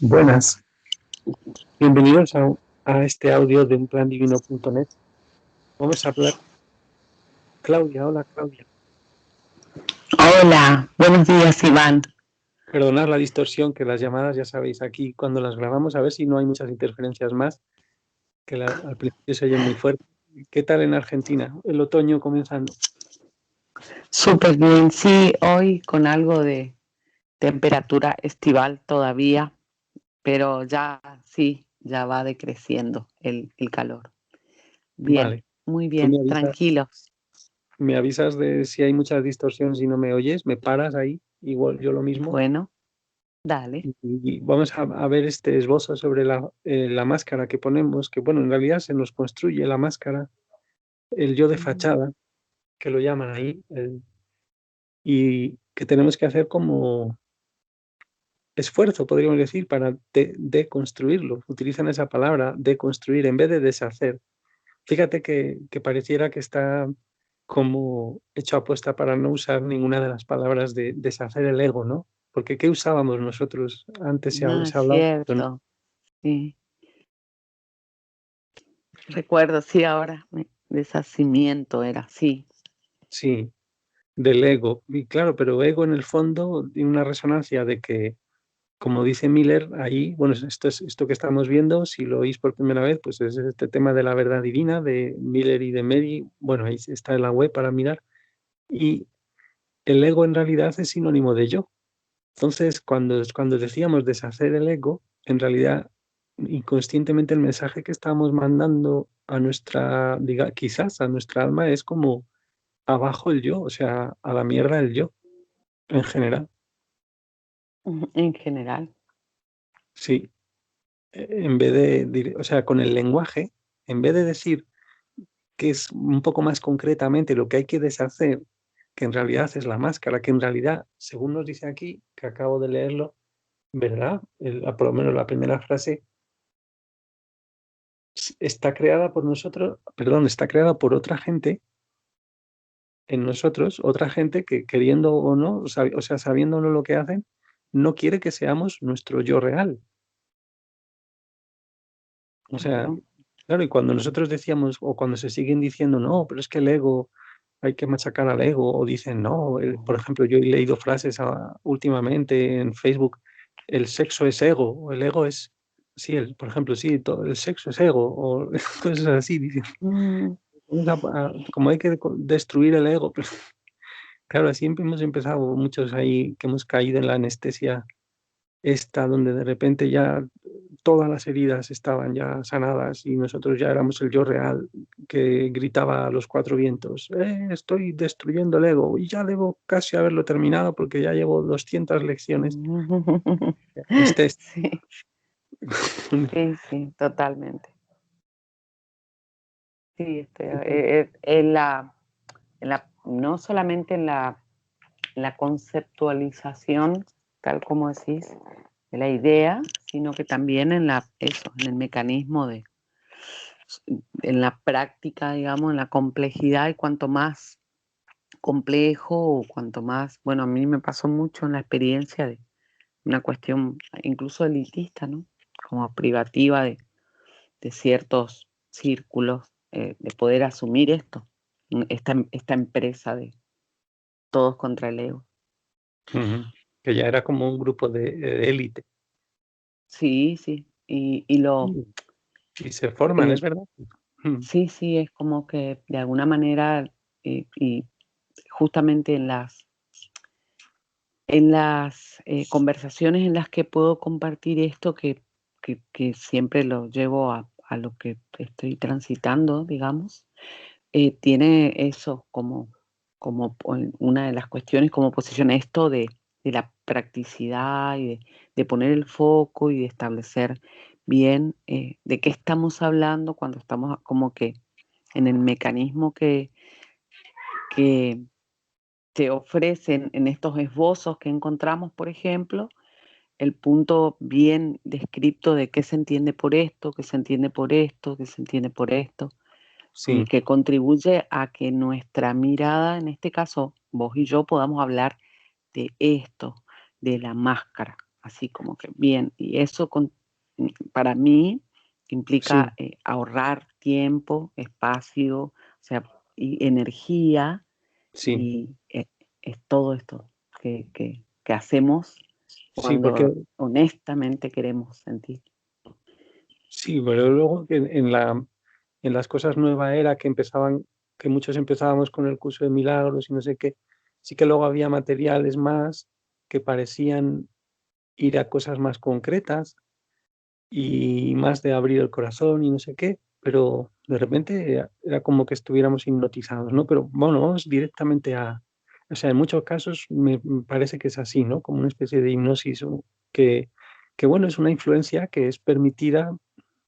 Buenas, bienvenidos a este audio de unplandivino.net. Vamos a hablar. Claudia, hola Claudia. Hola, buenos días Iván. Perdonad la distorsión, que las llamadas, ya sabéis, aquí cuando las grabamos, a ver si no hay muchas interferencias más, que al principio se oyen muy fuerte. ¿Qué tal en Argentina? El otoño comenzando. Súper bien, sí, hoy con algo de temperatura estival todavía, pero ya sí, ya va decreciendo el calor. Bien, Vale. muy Tú bien, tranquilos. me avisas de si hay muchas distorsiones y no me oyes, me paras ahí, igual yo lo mismo. Bueno, dale. Y vamos a ver este esbozo sobre la máscara que ponemos, que bueno, en realidad se nos construye la máscara, el yo de fachada, que lo llaman ahí, y que tenemos que hacer como esfuerzo, podríamos decir, para deconstruirlo. Utilizan esa palabra, deconstruir, en vez de deshacer. Fíjate que pareciera que está como hecho apuesta para no usar ninguna de las palabras de deshacer el ego, ¿no? Porque ¿qué usábamos nosotros? Antes se Ah, hablaba, cierto, sí. Recuerdo, sí, ahora, deshacimiento era, sí. sí, del ego. Y claro, pero ego en el fondo tiene una resonancia de que, como dice Miller ahí, bueno, esto que estamos viendo, si lo oís por primera vez, pues es este tema de la verdad divina de Miller y de Mary. Bueno, ahí está en la web para mirar. Y el ego en realidad es sinónimo de yo. Entonces, cuando decíamos deshacer el ego, en realidad, inconscientemente el mensaje que estamos mandando a nuestra, quizás a nuestra alma es como abajo el yo, o sea, a la mierda el yo, en general. En general. Sí. En vez o sea, con el lenguaje, en vez de decir que es un poco más concretamente lo que hay que deshacer, que en realidad es la máscara, que en realidad, según nos dice aquí, que acabo de leerlo, ¿verdad? Por lo menos la primera frase está creada por nosotros, perdón, está creada por otra gente en nosotros, otra gente que queriendo o no, o sea, sabiéndolo lo que hacen, no quiere que seamos nuestro yo real. O sea, Claro. claro, y cuando nosotros decíamos, o cuando se siguen diciendo, no, pero es que el ego, hay que machacar al ego, o dicen, no, por ejemplo, yo he leído frases últimamente en Facebook, el sexo es ego, o el ego es, sí, por ejemplo, sí, todo, el sexo es ego, o cosas así, dicen, Mm, como hay que destruir el ego, pero claro, así hemos empezado muchos ahí que hemos caído en la anestesia esta, donde de repente ya todas las heridas estaban ya sanadas y nosotros ya éramos el yo real que gritaba a los cuatro vientos, estoy destruyendo el ego y ya debo casi haberlo terminado porque ya llevo 200 lecciones. Este es Sí, sí, sí, totalmente. Sí, no solamente en la conceptualización, tal como decís, de la idea, sino que también en en el mecanismo en la práctica, digamos, en la complejidad, y cuanto más complejo o cuanto más, bueno, a mí me pasó mucho en la experiencia de una cuestión incluso elitista, ¿no? Como privativa de ciertos círculos, de poder asumir esta empresa de todos contra el ego. Ujú. Que ya era como un grupo de élite. Sí, sí, y lo, Y se forman, eh, es verdad. Mm. sí, sí, es como que de alguna manera, y justamente en las conversaciones en las que puedo compartir esto, que siempre lo llevo a lo que estoy transitando, digamos, tiene eso como una de las cuestiones, como posición esto de la practicidad y de poner el foco y de establecer bien de qué estamos hablando cuando estamos como que en el mecanismo que te ofrecen en estos esbozos que encontramos, por ejemplo, el punto bien descrito de qué se entiende por esto, qué se entiende por esto, qué se entiende por esto, y Sí, que contribuye a que nuestra mirada, en este caso vos y yo, podamos hablar de esto, de la máscara. así como que bien. Y eso para mí Sí, implica ahorrar tiempo, espacio, o sea, y energía, sí, y es todo esto que hacemos sí, porque cuando honestamente queremos sentir. sí, pero luego que en las cosas nueva era que empezaban, que muchos empezábamos con el curso de milagros y no sé qué, sí que luego había materiales más que parecían ir a cosas más concretas y más de abrir el corazón y no sé qué, pero de repente era como que estuviéramos hipnotizados, ¿no? Pero bueno, vamos directamente o sea, en muchos casos me parece que es así, ¿no? Como una especie de hipnosis que, que bueno, es una influencia que es permitida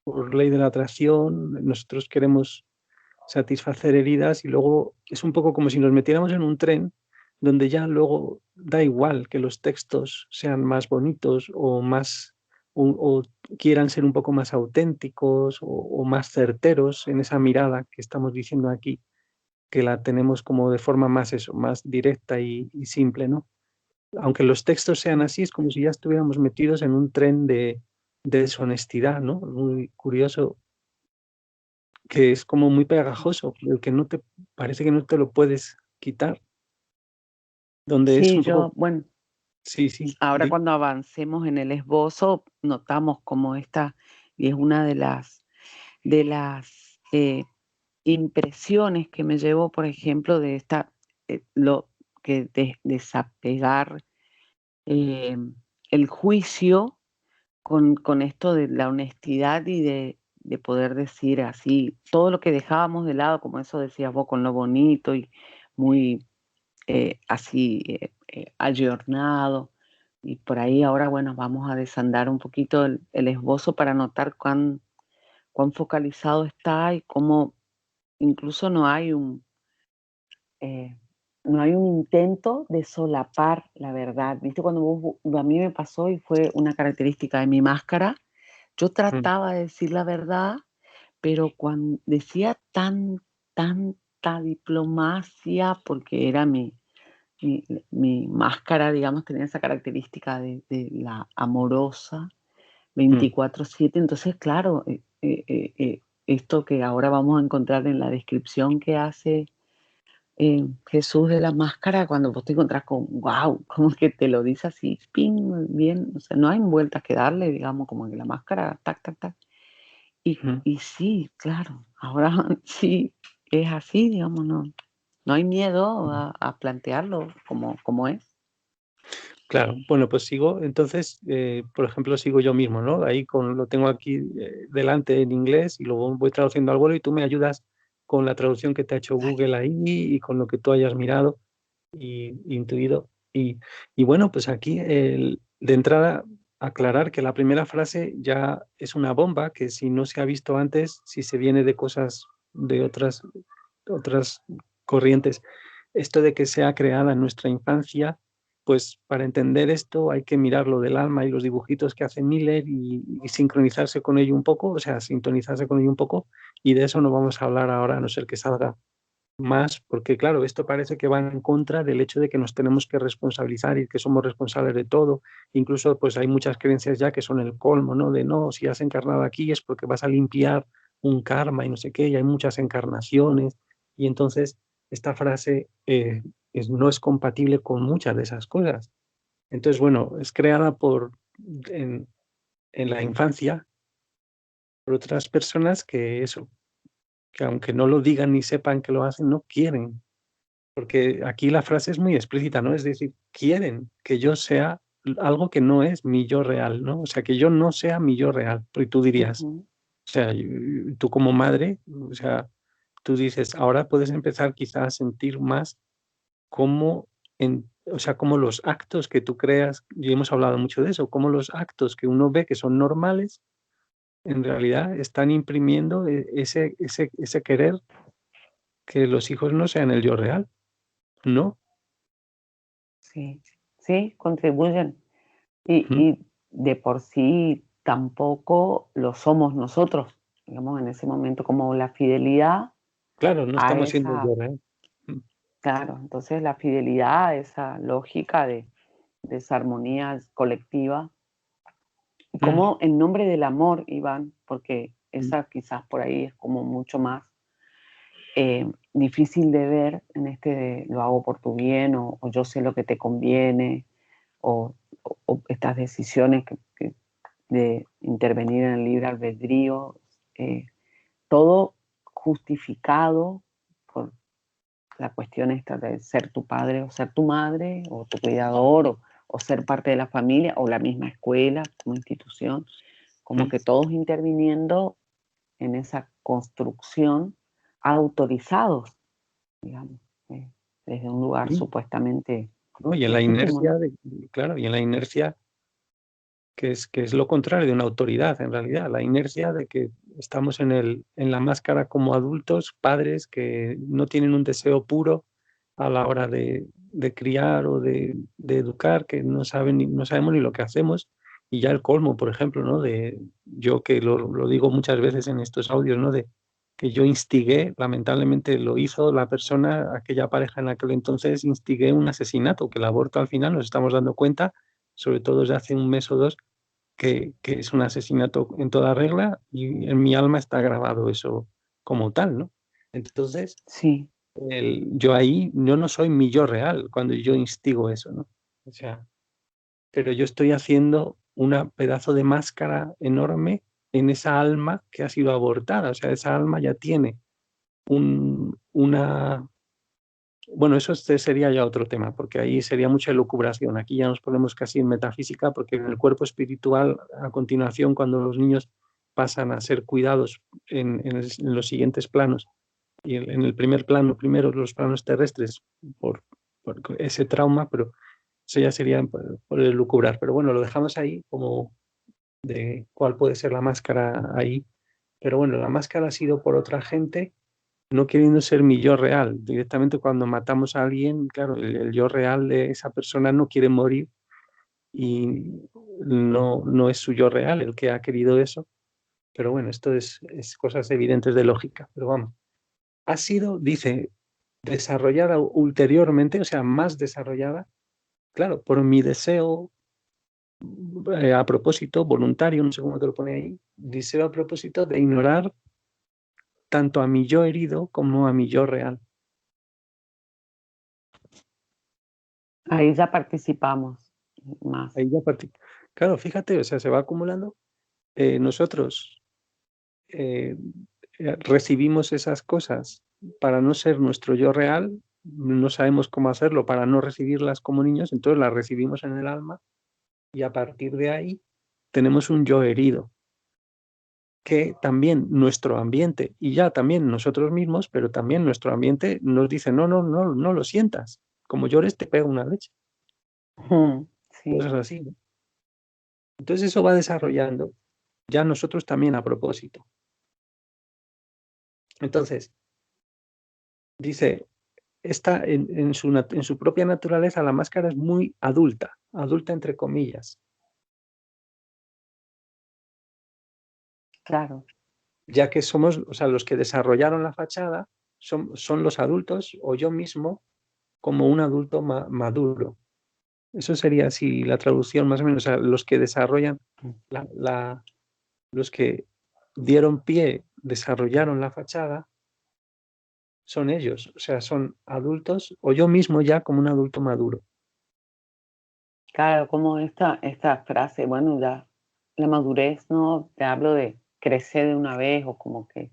por ley de la atracción. Nosotros queremos satisfacer heridas y luego es un poco como si nos metiéramos en un tren donde ya luego da igual que los textos sean más bonitos o más o quieran ser un poco más auténticos o más certeros en esa mirada que estamos diciendo aquí, que la tenemos como de forma más eso, más directa y simple, ¿no? Aunque los textos sean así, es como si ya estuviéramos metidos en un tren de deshonestidad, ¿no? Muy curioso, que es como muy pegajoso, el que no te parece que no te lo puedes quitar, donde es Sí, un poco, bueno, sí, sí, ahora cuando avancemos en el esbozo, notamos como esta, y es una de las impresiones que me llevo, por ejemplo, de lo que desapegar eh, el juicio con esto de la honestidad y de poder decir así, todo lo que dejábamos de lado, como eso decías vos, con lo bonito y muy así ayornado. Y por ahí ahora, bueno, vamos a desandar un poquito el esbozo para notar cuán focalizado está y cómo incluso eh, no hay un intento de solapar la verdad. ¿Viste? A mí me pasó y fue una característica de mi máscara, yo mm, trataba de decir la verdad, pero cuando decía tanta diplomacia, porque era mi, mi máscara, digamos, tenía esa característica de la amorosa, mm, 24/7. Entonces, claro, esto que ahora vamos a encontrar en la descripción que hace Jesús de la máscara, cuando vos te encontrás con, wow, como que te lo dice así, ping, bien, o sea, no hay vueltas que darle, digamos, como que la máscara, tac, tac, tac. mm, Y sí, claro, ahora sí es así, digamos, no hay miedo mm. a plantearlo como es. Claro, bueno, pues sigo, entonces, por ejemplo, sigo yo mismo, ¿no? Ahí lo tengo aquí delante en inglés y luego voy traduciendo al vuelo y tú me ayudas con la traducción que te ha hecho Dale. Google ahí y con lo que tú hayas mirado y intuido. Y bueno, pues aquí de entrada aclarar que la primera frase ya es una bomba, que si no se ha visto antes, si se viene de cosas de otras corrientes, esto de que sea creada en nuestra infancia, pues para entender esto hay que mirar lo del alma y los dibujitos que hace Miller y sincronizarse con ello un poco, o sea, sintonizarse con ello un poco, y de eso no vamos a hablar ahora, a no ser que salga más, porque claro, esto parece que va en contra del hecho de que nos tenemos que responsabilizar y que somos responsables de todo. Incluso pues hay muchas creencias ya que son el colmo, ¿no? De no, si has encarnado aquí es porque vas a limpiar un karma y no sé qué, y hay muchas encarnaciones. Y entonces esta frase no es compatible con muchas de esas cosas. Entonces, bueno, es creada en, en la infancia por otras personas que eso, que aunque no lo digan ni sepan que lo hacen, no quieren. Porque aquí la frase es muy explícita, ¿no? Es decir, quieren que yo sea algo que no es mi yo real, ¿no? O sea, que yo no sea mi yo real. Porque tú dirías, Ujú. o sea, tú como madre, o sea, tú dices, ahora puedes empezar quizás a sentir más cómo, o sea, cómo los actos que tú creas, y hemos hablado mucho de eso, cómo los actos que uno ve que son normales, en realidad están imprimiendo ese querer que los hijos no sean el yo real, ¿no? Sí, sí, contribuyen. Y, Ujú. y de por sí tampoco lo somos nosotros, digamos, en ese momento, como la fidelidad Claro, no a estamos siendo esa, yo real. Mm, claro, entonces la fidelidad a esa lógica de esa armonía colectiva. Como en nombre del amor, Iván, porque esa quizás por ahí es como mucho más difícil de ver en este de lo hago por tu bien o yo sé lo que te conviene o estas decisiones de intervenir en el libre albedrío, todo justificado por la cuestión esta de ser tu padre o ser tu madre o tu cuidador o ser parte de la familia o la misma escuela como institución, como que todos interviniendo en esa construcción autorizados, digamos, desde un lugar supuestamente ¿no? Y en la legítimo, inercia, ¿no? claro, y en la inercia que es lo contrario de una autoridad, en realidad, la inercia de que estamos en la máscara como adultos, padres que no tienen un deseo puro a la hora de criar o de educar, que no saben no sabemos ni lo que hacemos, y ya el colmo, por ejemplo, ¿no? De yo que lo digo muchas veces en estos audios, ¿no? De que yo instigué, lamentablemente lo hizo la persona, aquella pareja en aquel entonces, instigué un asesinato, que el aborto al final nos estamos dando cuenta, sobre todo desde hace un mes o dos, que es un asesinato en toda regla y en mi alma está grabado eso como tal, ¿no? Entonces, Sí, yo no soy mi yo real cuando yo instigo eso, ¿no? O sea, pero yo estoy haciendo una pedazo de máscara enorme en esa alma que ha sido abortada, o sea, esa alma ya tiene una bueno, eso sería ya otro tema, porque ahí sería mucha elucubración. Aquí ya nos ponemos casi en metafísica, porque en el cuerpo espiritual, a continuación, cuando los niños pasan a ser cuidados en los siguientes planos, y en el primer plano, primero los planos terrestres, por ese trauma, pero eso ya sería por elucubrar. Pero bueno, lo dejamos ahí como de cuál puede ser la máscara ahí. Pero bueno, la máscara ha sido por otra gente no queriendo ser mi yo real. Directamente cuando matamos a alguien, claro, el yo real de esa persona no quiere morir y no es su yo real el que ha querido eso. Pero bueno, esto es cosas evidentes de lógica. Pero vamos, ha sido, dice, desarrollada ulteriormente, o sea, más desarrollada, claro, por mi deseo a propósito, voluntario, no sé cómo te lo pone ahí, deseo a propósito de ignorar tanto a mi yo herido como a mi yo real. ahí ya participamos más. Ahí ya claro, fíjate, o sea, se va acumulando. Nosotros eh, recibimos esas cosas para no ser nuestro yo real, no sabemos cómo hacerlo para no recibirlas como niños, entonces las recibimos en el alma y a partir de ahí tenemos un yo herido, que también nuestro ambiente y ya también nosotros mismos, pero también nuestro ambiente nos dice, no lo sientas, como llores te pega una leche, Sí, cosas así, ¿no? Entonces eso va desarrollando ya nosotros también a propósito. Entonces, dice, esta, en su propia naturaleza, la máscara es muy adulta, adulta entre comillas, claro. ya que somos, o sea, los que desarrollaron la fachada son los adultos o yo mismo como un adulto maduro. Eso sería así la traducción más o menos, o sea, los que desarrollan, la, la, los que dieron pie, desarrollaron la fachada, son ellos, o sea, son adultos o yo mismo ya como un adulto maduro. Claro, como esta frase, bueno, ya la madurez, ¿no? Te hablo de crecer de una vez o como que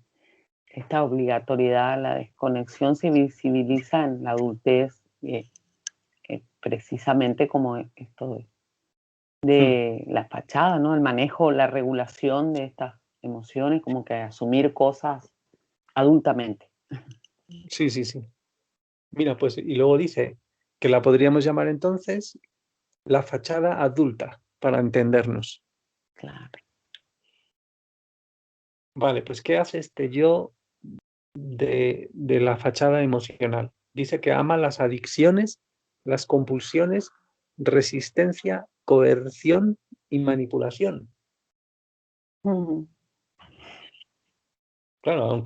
esta obligatoriedad, la desconexión se visibiliza en la adultez, precisamente como esto Hmm. de la fachada, ¿no? El manejo, la regulación de estas emociones, como que asumir cosas adultamente. Sí, sí, sí. Mira, pues, y luego dice que la podríamos llamar entonces la fachada adulta, para entendernos. Claro. Vale, pues, ¿qué hace este yo de la fachada emocional? Dice que ama las adicciones, las compulsiones, resistencia, coerción y manipulación. Ujú. Claro,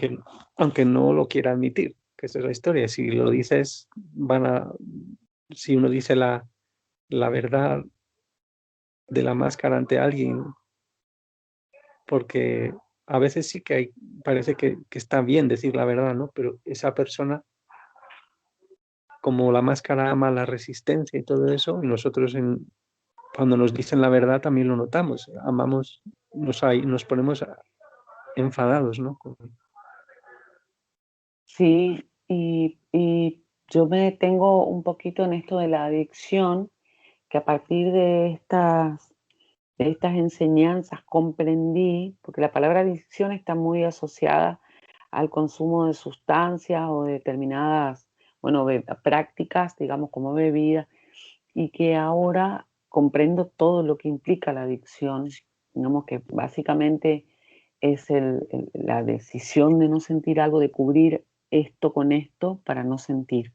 aunque no lo quiera admitir, que esa es la historia. Si lo dices, si uno dice la verdad de la máscara ante alguien porque a veces sí que parece que está bien decir la verdad, ¿no? Pero esa persona, como la máscara ama la resistencia y todo eso, y nosotros cuando nos dicen la verdad también lo notamos, amamos, nos ponemos enfadados, ¿no? Sí, y yo me detengo un poquito en esto de la adicción, que a partir de estas enseñanzas comprendí, porque la palabra adicción está muy asociada al consumo de sustancias o de determinadas, bueno, prácticas, digamos, como bebida, y que ahora comprendo todo lo que implica la adicción, digamos que básicamente es la decisión de no sentir algo, de cubrir esto con esto para no sentir.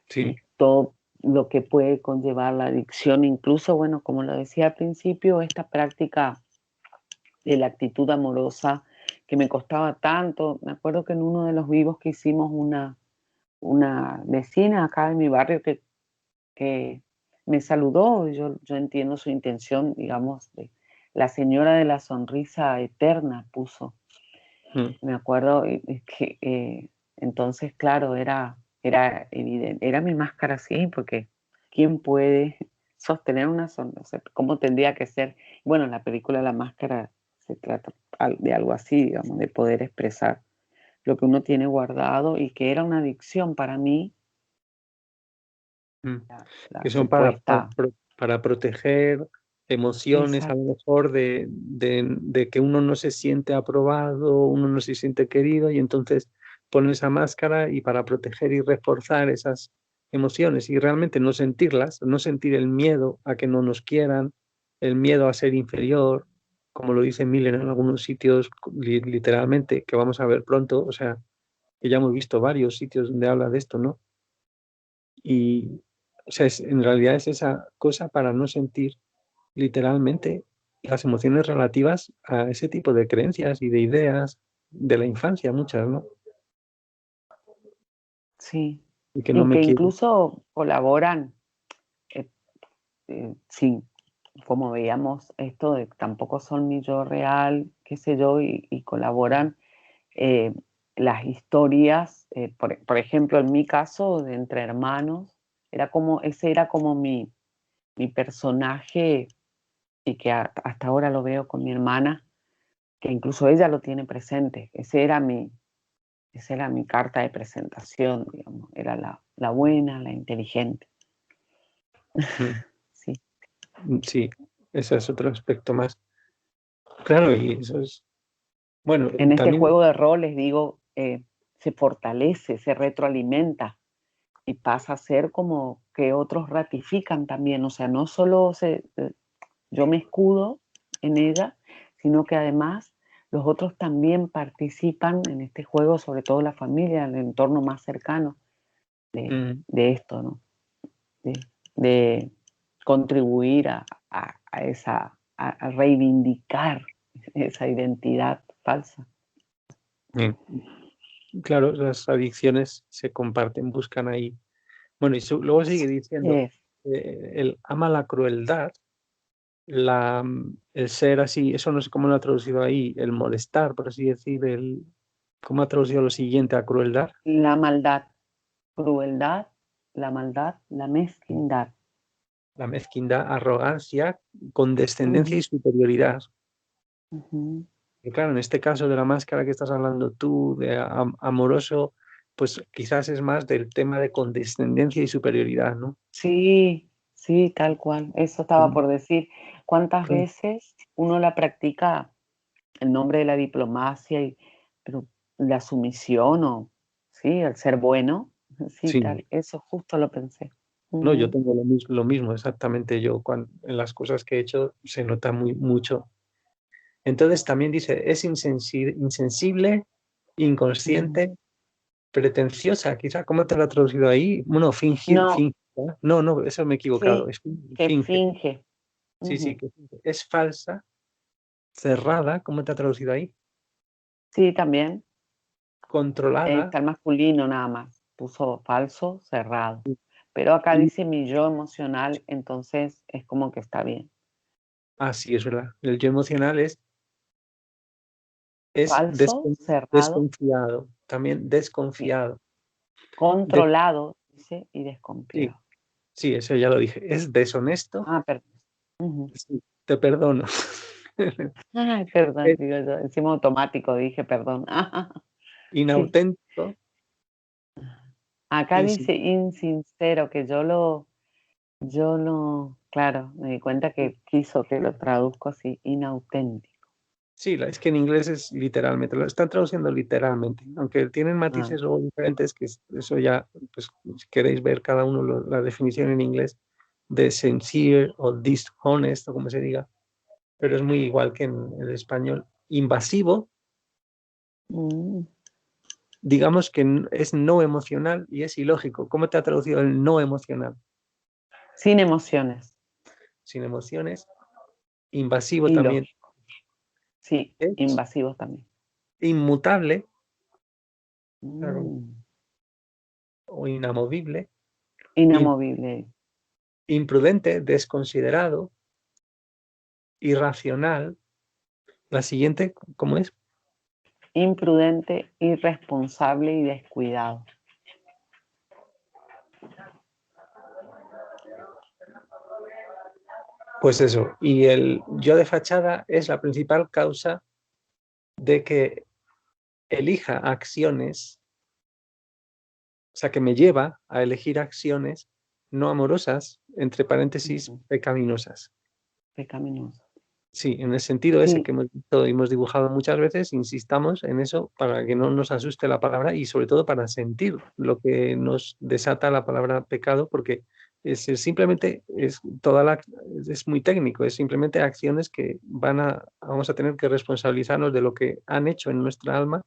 Sí, Y todo lo que puede conllevar la adicción, incluso, bueno, como lo decía al principio, esta práctica de la actitud amorosa que me costaba tanto. Me acuerdo que en uno de los vivos que hicimos una vecina acá de mi barrio que me saludó, yo entiendo su intención, digamos, de la señora de la sonrisa eterna puso. mm, Me acuerdo que entonces, claro, era evidente, era mi máscara, sí, porque ¿quién puede sostener una sonrisa? ¿Cómo tendría que ser? Bueno, en la película La Máscara se trata de algo así, digamos, de poder expresar lo que uno tiene guardado y que era una adicción para mí, mm. la Que son supuesta. para proteger emociones, a lo Exacto, mejor de que uno no se siente aprobado, uno no se siente querido, y entonces pone esa máscara y para proteger y reforzar esas emociones y realmente no sentirlas, no sentir el miedo a que no nos quieran, el miedo a ser inferior, como lo dice Miller en algunos sitios, literalmente, que vamos a ver pronto, o sea, que ya hemos visto varios sitios donde habla de esto, ¿no? Y, o sea, en realidad es esa cosa para no sentir literalmente las emociones relativas a ese tipo de creencias y de ideas de la infancia, muchas, ¿no? sí. Y que no Y me que quiero. incluso colaboran, eh, sí, como veíamos esto de que tampoco son mi yo real, qué sé yo, y colaboran eh, las historias, por ejemplo, en mi caso, de Entre Hermanos, ese era como mi personaje y que hasta ahora lo veo con mi hermana, que incluso ella lo tiene presente. Esa era mi carta de presentación, digamos, era la buena, la inteligente. Mm, Sí. sí, ese es otro aspecto más. Claro, y eso es, bueno, En este también, juego de roles, digo, se fortalece, se retroalimenta y pasa a ser como que otros ratifican también, o sea, no solo yo me escudo en ella, sino que además los otros también participan en este juego, sobre todo la familia, el entorno más cercano mm, de esto, ¿no? De, de contribuir a reivindicar esa identidad falsa. mm, claro, las adicciones se comparten, buscan ahí. Bueno, y luego sigue diciendo, Es el ama la crueldad, el ser así, eso no sé cómo lo ha traducido ahí, el molestar, por así decir, ¿cómo ha traducido lo siguiente a crueldad? la maldad, crueldad, la maldad, la mezquindad. La mezquindad, arrogancia, condescendencia Ujú, y superioridad. ujú. Y claro, en este caso de la máscara que estás hablando tú, de amoroso, pues quizás es más del tema de condescendencia y superioridad, ¿no? Sí, sí, tal cual. Eso estaba Mm, por decir. ¿Cuántas claro, veces uno la practica en nombre de la diplomacia, pero la sumisión o, sí, el ser bueno? Sí, sí, tal. Eso justo lo pensé. no, yo Ujú, tengo lo mismo exactamente yo, en las cosas que he hecho se nota mucho. Entonces también dice, es insensible, ujú. inconsciente, pretenciosa, quizá, ¿cómo te lo ha traducido ahí? Bueno, No, finge, ¿eh? No, no, eso me he equivocado, es que finge, finge. sí, sí, Ujú. que finge. Es falsa, cerrada, ¿cómo te ha traducido ahí? Sí, también. Controlada, Está el masculino nada más. Puso falso, cerrado. Pero acá y, dice mi yo emocional, entonces es como que está bien. sí, es verdad, el yo emocional es es falso, cerrado, desconfiado, también sí, desconfiado. De- controlado, dice, y sí, desconfiado. sí, eso ya lo dije. Es deshonesto, Ah, perdón. Ujú. sí, te perdono. Ay, perdón, Es digo yo, encima automático dije perdón. Sí. inauténtico, Acá dice insincero, que yo no, claro, me di cuenta que quiso que lo traduzco así, inauténtico. sí, es que en inglés es literalmente, lo están traduciendo literalmente, aunque tienen Ah, matices luego diferentes, que eso ya, pues si queréis ver cada uno la definición en inglés de sincere o dishonest o como se diga, pero es muy igual que en el español. Invasivo, mm, digamos que es no emocional y es ilógico. ¿Cómo te ha traducido el no emocional? sin emociones, Sin emociones. Invasivo también ilógico. Sí, es invasivos también. inmutable, claro, Mm, o inamovible, im- inamovible, imprudente, desconsiderado, irracional. La siguiente, ¿cómo es? imprudente, irresponsable y descuidado. Pues eso. Y el yo de fachada es la principal causa de que elija acciones, o sea, que me lleva a elegir acciones no amorosas, entre paréntesis, Ujú, pecaminosas. pecaminoso. Sí, en el sentido ese Sí, que hemos visto y hemos dibujado muchas veces, insistamos en eso para que no nos asuste la palabra y sobre todo para sentir lo que nos desata la palabra pecado, porque simplemente es es muy técnico, es simplemente acciones que vamos a tener que responsabilizarnos de lo que han hecho en nuestra alma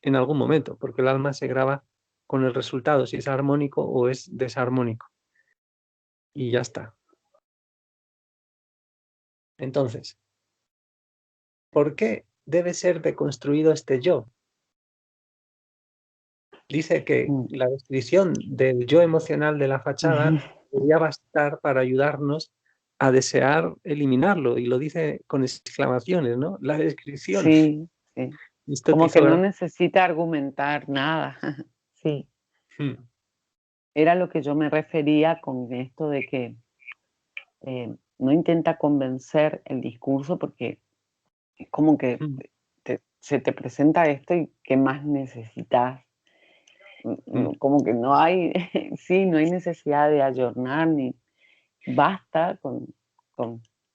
en algún momento, porque el alma se graba con el resultado, si es armónico o es desarmónico, y ya está. Entonces, ¿por qué debe ser deconstruido este yo? Dice que mm, la descripción del yo emocional de la fachada ujú, podría bastar para ayudarnos a desear eliminarlo, y lo dice con exclamaciones, ¿no? La descripción. sí, sí. Esto te Como que hizo no gracia. necesita argumentar nada. Sí, Hmm, era lo que yo me refería con esto de que no intenta convencer el discurso porque es como que hmm, se te presenta esto y qué más necesitas. hmm. Como que no hay, sí, no hay necesidad de ayornar ni basta con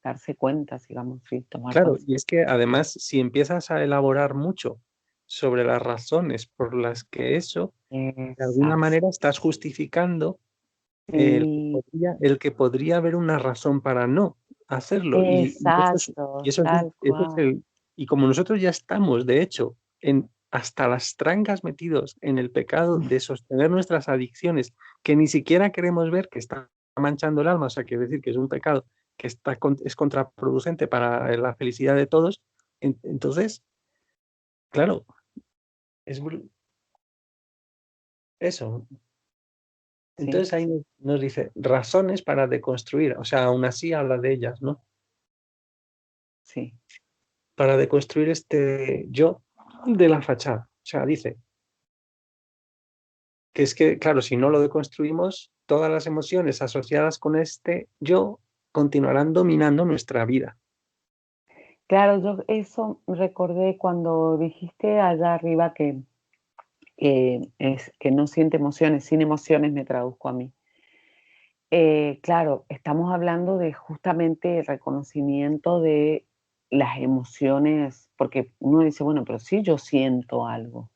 darse cuenta, digamos, sí, tomar Claro, y conciencia. es que además, si empiezas a elaborar mucho sobre las razones por las que eso, de alguna Exacto. manera estás justificando Sí, el que podría haber una razón para no hacerlo. Y exacto, eso es, tal eso es cual. y como nosotros ya estamos, de hecho, hasta las trancas metidos en el pecado de sostener nuestras adicciones, que ni siquiera queremos ver que está manchando el alma, o sea, quiere decir que es un pecado que es contraproducente para la felicidad de todos, entonces, claro, es eso. Sí, Entonces ahí nos dice razones para deconstruir, o sea, aún así habla de ellas, ¿no? sí. Para deconstruir este yo de la fachada. O sea, dice que es que, claro, si no lo deconstruimos, todas las emociones asociadas con este yo continuarán dominando nuestra vida. Claro, yo eso recordé cuando dijiste allá arriba que es que no siente emociones, sin emociones me traduzco a mí. Claro, estamos hablando de justamente el reconocimiento de las emociones, porque uno dice, bueno, pero sí yo siento algo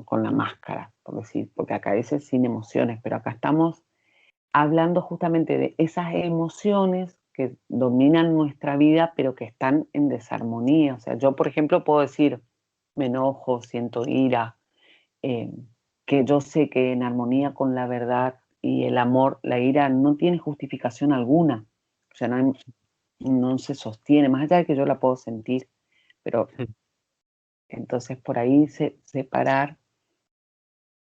con la máscara, por decir, porque acá dice sin emociones, pero acá estamos hablando justamente de esas emociones que dominan nuestra vida, pero que están en desarmonía. O sea, yo, por ejemplo, puedo decir, me enojo, siento ira, eh, que yo sé que en armonía con la verdad y el amor, la ira no tiene justificación alguna. O sea, no se sostiene, más allá de que yo la puedo sentir, pero entonces por ahí separar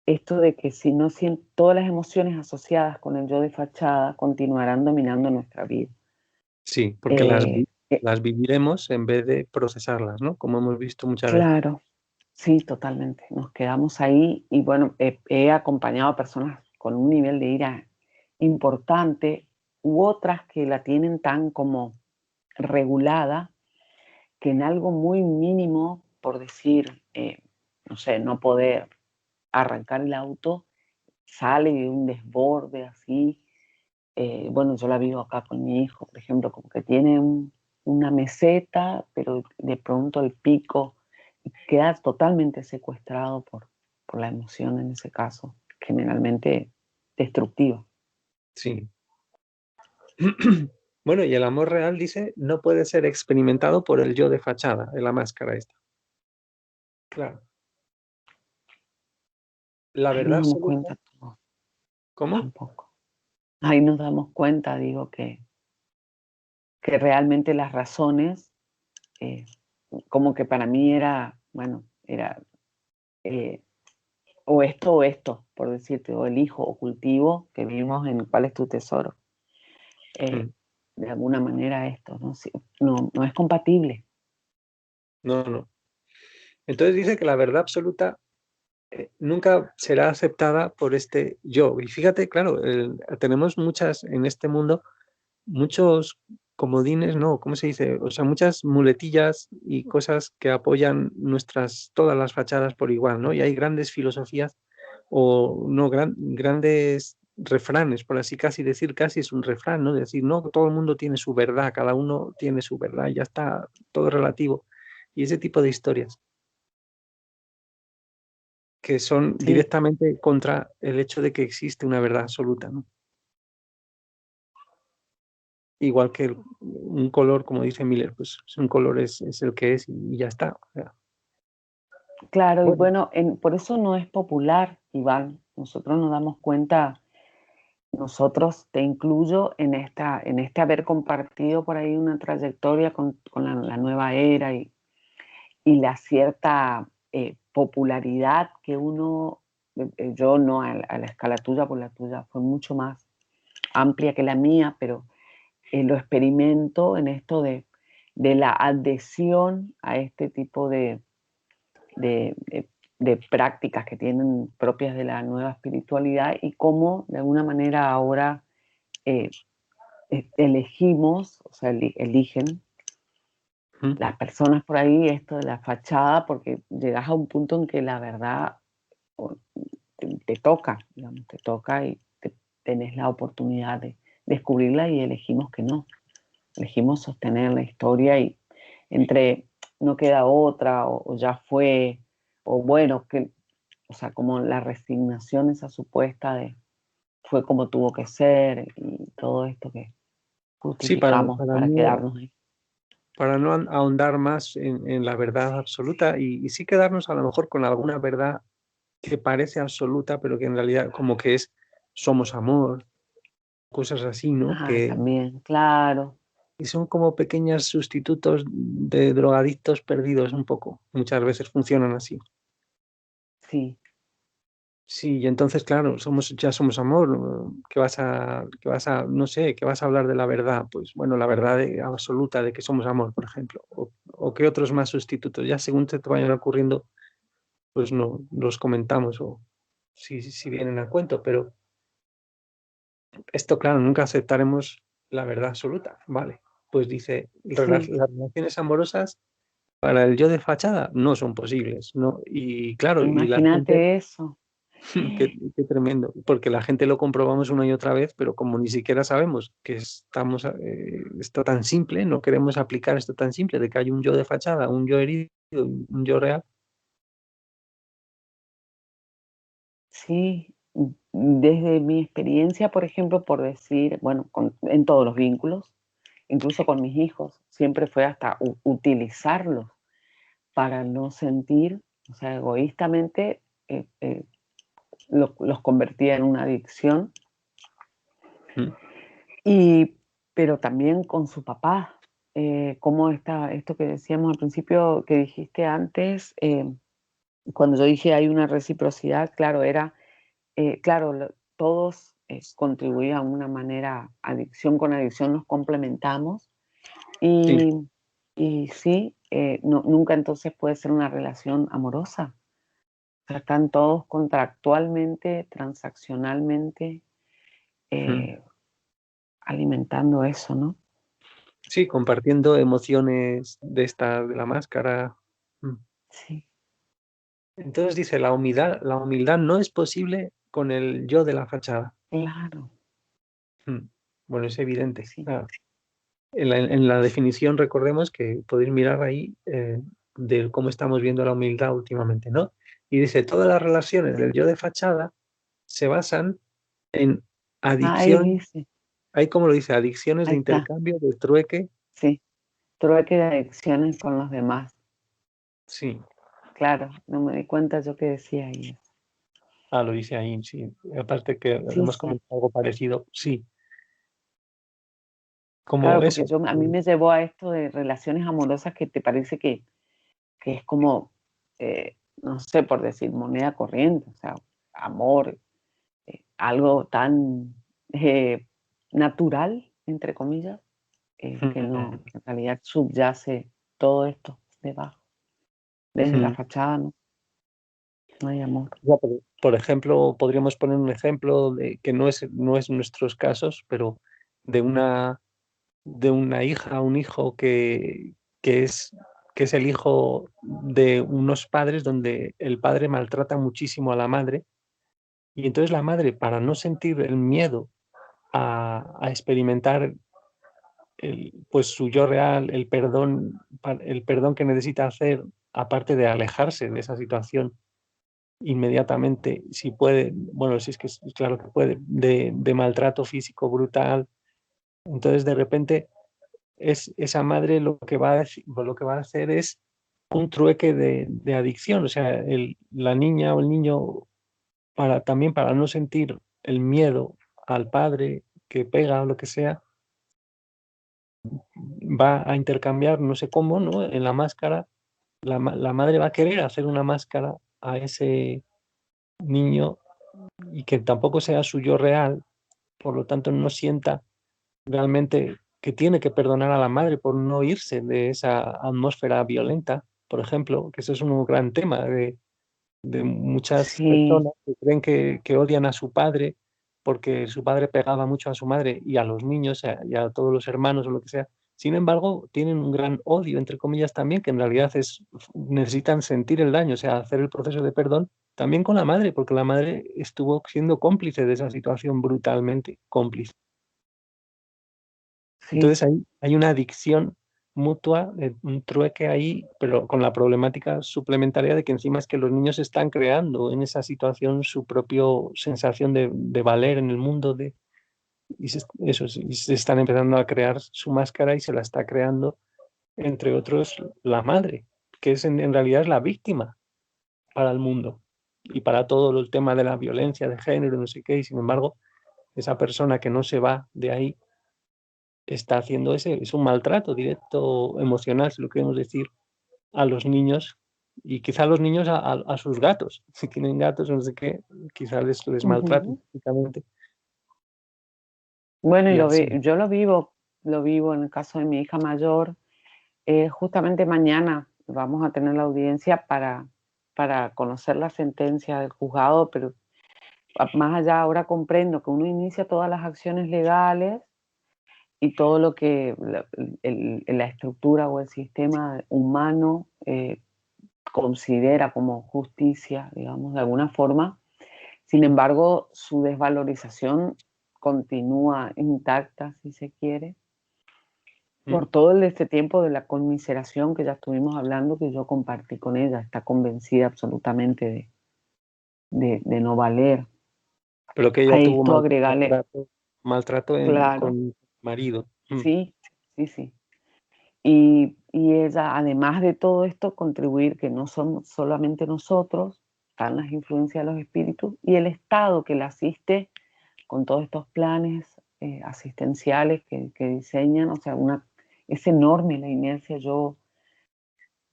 esto de que si no siento todas las emociones asociadas con el yo de fachada continuarán dominando nuestra vida. Sí, porque Eh, Eh, las viviremos en vez de procesarlas, ¿no? Como hemos visto muchas veces. claro, sí, totalmente. Nos quedamos ahí y bueno, he acompañado a personas con un nivel de ira importante u otras que la tienen tan como regulada que en algo muy mínimo, por decir, no sé, no poder arrancar el auto, sale de un desborde así. Bueno, yo la vivo acá con mi hijo, por ejemplo, como que tiene una meseta, pero de pronto el pico queda totalmente secuestrado por la emoción en ese caso, generalmente destructiva. Sí. Bueno, y el amor real, dice, no puede ser experimentado por el yo de fachada, de la máscara esta. Claro. La Ahí verdad nos damos absoluta. cuenta todos, ¿Cómo? tampoco. Ahí nos damos cuenta, digo, que realmente las razones, eh, como que para mí era, bueno, era eh, o esto, por decirte, o elijo o cultivo, que vimos en cuál es tu tesoro. Eh, Mm. de alguna manera esto, ¿no? Sí, no, no es compatible. No, no. Entonces dice que la verdad absoluta nunca será aceptada por este yo. Y fíjate, claro, tenemos muchas en este mundo, muchos comodines, ¿no? ¿Cómo se dice? O sea, muchas muletillas y cosas que apoyan todas las fachadas por igual, ¿no? Y hay grandes filosofías o no grandes refranes, por así casi decir, casi es un refrán, ¿no? Decir, no, todo el mundo tiene su verdad, cada uno tiene su verdad, ya está todo relativo. Y ese tipo de historias que son Sí, directamente contra el hecho de que existe una verdad absoluta, ¿no? Igual que un color, como dice Miller, pues un color es el que es y ya está. O sea, claro, y bueno, bueno, por eso no es popular, Iván. Nosotros nos damos cuenta, nosotros te incluyo en este haber compartido por ahí una trayectoria con la nueva era y la cierta popularidad que uno, yo no a la escala tuya, por la tuya fue mucho más amplia que la mía, pero lo experimento en esto de la adhesión a este tipo de, de- de prácticas que tienen propias de la nueva espiritualidad y cómo de alguna manera ahora eh, elegimos, o sea, eligen mm, las personas por ahí esto de la fachada porque llegas a un punto en que la verdad o, te toca, digamos, te toca y tenés la oportunidad de descubrirla y elegimos que no. Elegimos sostener la historia y entre no queda otra o ya fue, o bueno, que, o sea, como la resignación esa supuesta de fue como tuvo que ser y todo esto que sí, justificamos para quedarnos ahí. para no ahondar más en la verdad absoluta y sí quedarnos a lo mejor con alguna verdad que parece absoluta, pero que en realidad como que es somos amor, cosas así, ¿no? Ah, también, claro, Y son como pequeños sustitutos de drogadictos perdidos un poco. Muchas veces funcionan así. sí. Sí, y entonces, claro, ya somos amor. No sé, qué vas a hablar de la verdad? Pues bueno, la verdad absoluta de que somos amor, por ejemplo. O qué otros más sustitutos. Ya según te vayan ocurriendo, pues no, los comentamos o si vienen a cuento. Pero esto, claro, nunca aceptaremos la verdad absoluta. Vale. Pues dice, las Sí, relaciones amorosas para el yo de fachada no son posibles, ¿no? Y claro, y la gente, imagínate eso. qué tremendo, porque la gente lo comprobamos una y otra vez, pero como ni siquiera sabemos que estamos, esto tan simple, no queremos aplicar esto tan simple de que hay un yo de fachada, un yo herido, un yo real. Sí, desde mi experiencia, por ejemplo, por decir, bueno, en todos los vínculos, incluso con mis hijos, siempre fue hasta utilizarlos para no sentir, o sea, egoístamente los convertía en una adicción, Mm, y, pero también con su papá, como esto que decíamos al principio, que dijiste antes, cuando yo dije hay una reciprocidad, claro, era claro, todos contribuían de una manera, adicción con adicción nos complementamos, Sí, Y sí, nunca entonces puede ser una relación amorosa. O sea, están todos contractualmente, transaccionalmente, mm, eh, alimentando eso, ¿no? sí, compartiendo emociones de esta, de la máscara. Mm. Sí, Entonces dice, la humildad no es posible con el yo de la fachada. claro, Mm. Bueno, es evidente. sí. Claro. En la definición, recordemos que podéis mirar ahí de cómo estamos viendo la humildad últimamente, ¿no? Y dice, todas las relaciones del yo de fachada se basan en Ahí adicción, dice, ahí como lo dice, adicciones de ahí está, intercambio, de trueque. sí. Trueque de adicciones con los demás. Sí, Claro, no me di cuenta yo que decía ahí. lo dice ahí, sí. Aparte que Sí, hemos sí. comentado algo parecido, sí, como Claro, porque eso. a mí me llevó a esto de relaciones amorosas que te parece que es como, no sé, por decir, moneda corriente, o sea, amor, algo tan natural, entre comillas, que no, que en realidad subyace todo esto debajo. Desde la fachada, no hay amor. Ya, por ejemplo, podríamos poner un ejemplo de que no es nuestros casos, pero de una hija, un hijo que es, que es el hijo de unos padres donde el padre maltrata muchísimo a la madre y entonces la madre, para no sentir el miedo a experimentar pues su yo real, el perdón que necesita hacer, aparte de alejarse de esa situación inmediatamente, si puede, bueno, si es que claro que puede, de maltrato físico brutal. Entonces, de repente, esa madre lo que va a hacer es un trueque de adicción. O sea, la niña o el niño, también para no sentir el miedo al padre que pega o lo que sea, va a intercambiar, no sé cómo, ¿no? En la máscara, la madre va a querer hacer una máscara a ese niño y que tampoco sea su yo real, por lo tanto no sienta realmente que tiene que perdonar a la madre por no irse de esa atmósfera violenta, por ejemplo, que eso es un gran tema de muchas Sí, personas que creen que odian a su padre porque su padre pegaba mucho a su madre y a los niños y a todos los hermanos o lo que sea. Sin embargo, tienen un gran odio, entre comillas, también, que en realidad necesitan sentir el daño, o sea, hacer el proceso de perdón también con la madre, porque la madre estuvo siendo cómplice de esa situación, brutalmente cómplice. sí, Entonces hay una adicción mutua, un trueque ahí, pero con la problemática suplementaria de que encima es que los niños están creando en esa situación su propia sensación de valer en el mundo, y se están empezando a crear su máscara y se la está creando, entre otros, la madre, que en realidad es la víctima para el mundo y para todo el tema de la violencia de género, no sé qué, y sin embargo, esa persona que no se va de ahí está haciendo es un maltrato directo emocional, si lo queremos decir, a los niños y quizá a los niños a sus gatos. Si tienen gatos o no sé qué, quizá les maltraten ujú. físicamente Bueno, y y así. yo lo vivo en el caso de mi hija mayor. Justamente mañana vamos a tener la audiencia para conocer la sentencia del juzgado, pero más allá ahora comprendo que uno inicia todas las acciones legales y todo lo que la estructura o el sistema humano considera como justicia, digamos, de alguna forma. Sin embargo, su desvalorización continúa intacta, si se quiere, Mm. por todo este tiempo de la conmiseración que ya estuvimos hablando, que yo compartí con ella. Está convencida absolutamente de no valer. Pero que A ella tuvo esto agregarle, maltrato claro, con marido. Mm. sí, sí, sí. Y ella, además de todo esto, contribuir que no somos solamente nosotros, están las influencias de los espíritus y el Estado que la asiste con todos estos planes asistenciales que diseñan, o sea, es enorme la inercia. Yo O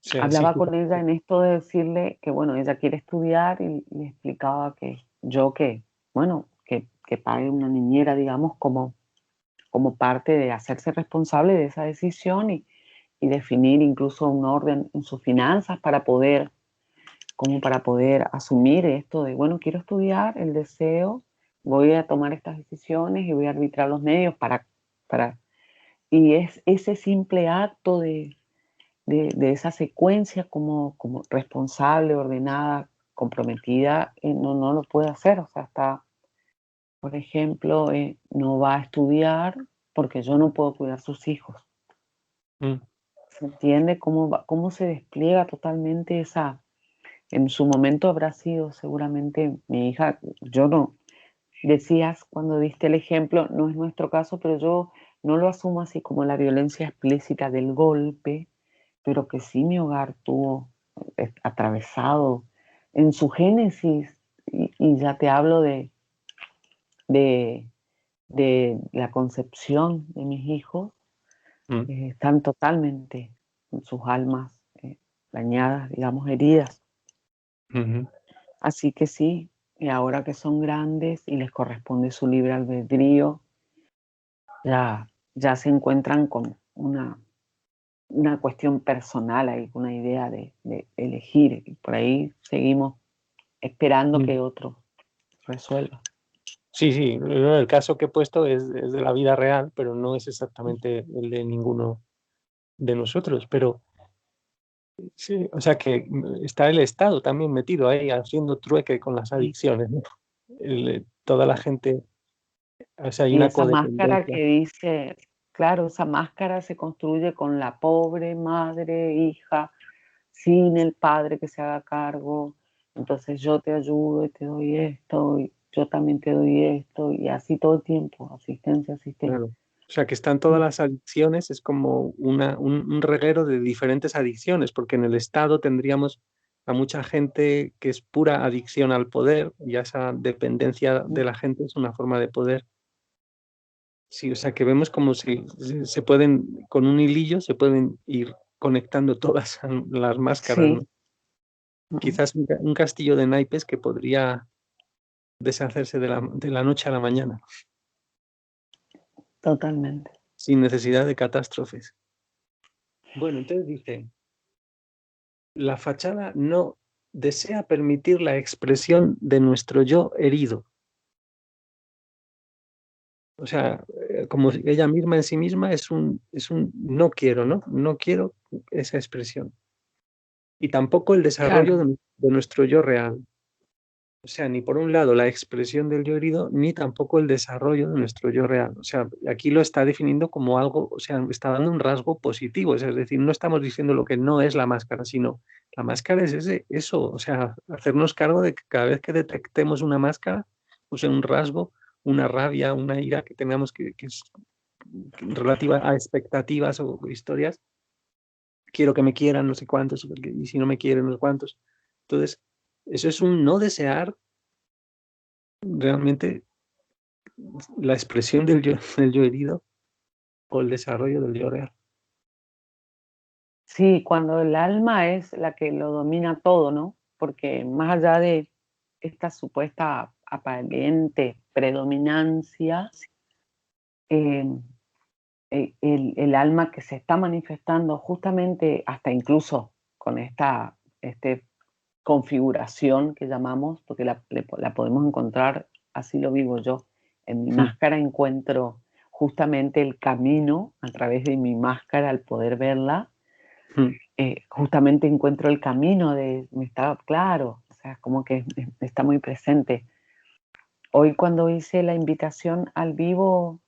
sea, sí, hablaba con ella en esto de decirle que, bueno, ella quiere estudiar y le explicaba que yo que, bueno, que pague una niñera, digamos, como como parte de hacerse responsable de esa decisión y definir incluso un orden en sus finanzas para poder asumir esto de, bueno, quiero estudiar, el deseo, voy a tomar estas decisiones y voy a arbitrar los medios y es ese simple acto de esa secuencia como responsable, ordenada, comprometida, no lo puede hacer. O sea, está, por ejemplo, no va a estudiar porque yo no puedo cuidar sus hijos. Mm. ¿Se entiende cómo se despliega totalmente esa? En su momento habrá sido seguramente mi hija, yo no, decías cuando diste el ejemplo, no es nuestro caso, pero yo no lo asumo así como la violencia explícita del golpe, pero que sí mi hogar tuvo atravesado en su génesis, y ya te hablo de, de la concepción de mis hijos, Mm. están totalmente en sus almas dañadas, digamos, heridas. Ujú. Así que sí, y ahora que son grandes y les corresponde su libre albedrío, ya se encuentran con una cuestión personal ahí, una idea de elegir. Y por ahí seguimos esperando Mm. que otro resuelva. Sí, sí, el caso que he puesto es de la vida real, pero no es exactamente el de ninguno de nosotros. Pero sí, o sea que está el Estado también metido ahí haciendo trueque con las Sí. adicciones, ¿no? Toda la gente, o sea, hay Y una esa máscara codependencia. que dice, claro, esa máscara se construye con la pobre madre, hija, sin el padre que se haga cargo. Entonces yo te ayudo y te doy esto, y yo también te doy esto, y así todo el tiempo, asistencia, asistencia. Claro. O sea, que están todas las adicciones, es como un reguero de diferentes adicciones, porque en el Estado tendríamos a mucha gente que es pura adicción al poder, y esa dependencia de la gente es una forma de poder. Sí, o sea, que vemos como si se pueden, con un hilillo, se pueden ir conectando todas las máscaras, Sí, ¿no? Quizás un castillo de naipes que podría deshacerse de la noche a la mañana, totalmente. sin necesidad de catástrofes. Bueno, entonces dice, la fachada no desea permitir la expresión de nuestro yo herido. O sea, como si ella misma en sí misma es un no quiero, ¿no? No quiero esa expresión. Y tampoco el desarrollo Claro, de nuestro yo real. O sea, ni por un lado la expresión del yo herido, ni tampoco el desarrollo de nuestro yo real. O sea, aquí lo está definiendo como algo, o sea, está dando un rasgo positivo. Es decir, no estamos diciendo lo que no es la máscara, sino la máscara es eso. O sea, hacernos cargo de que cada vez que detectemos una máscara, o sea, un rasgo, una rabia, una ira que tengamos que es relativa a expectativas o historias, quiero que me quieran, no sé cuántos, y si no me quieren, no sé cuántos. Entonces, eso es un no desear realmente la expresión del yo herido o el desarrollo del yo real. sí, cuando el alma es la que lo domina todo, ¿no? Porque más allá de esta supuesta aparente predominancia, eh, el alma que se está manifestando justamente hasta incluso con esta configuración que llamamos, porque la podemos encontrar, así lo vivo yo, en mi Hmm. máscara encuentro justamente el camino a través de mi máscara al poder verla, Hmm. justamente encuentro el camino me estaba claro, o sea, como que está muy presente. Hoy cuando hice la invitación al vivo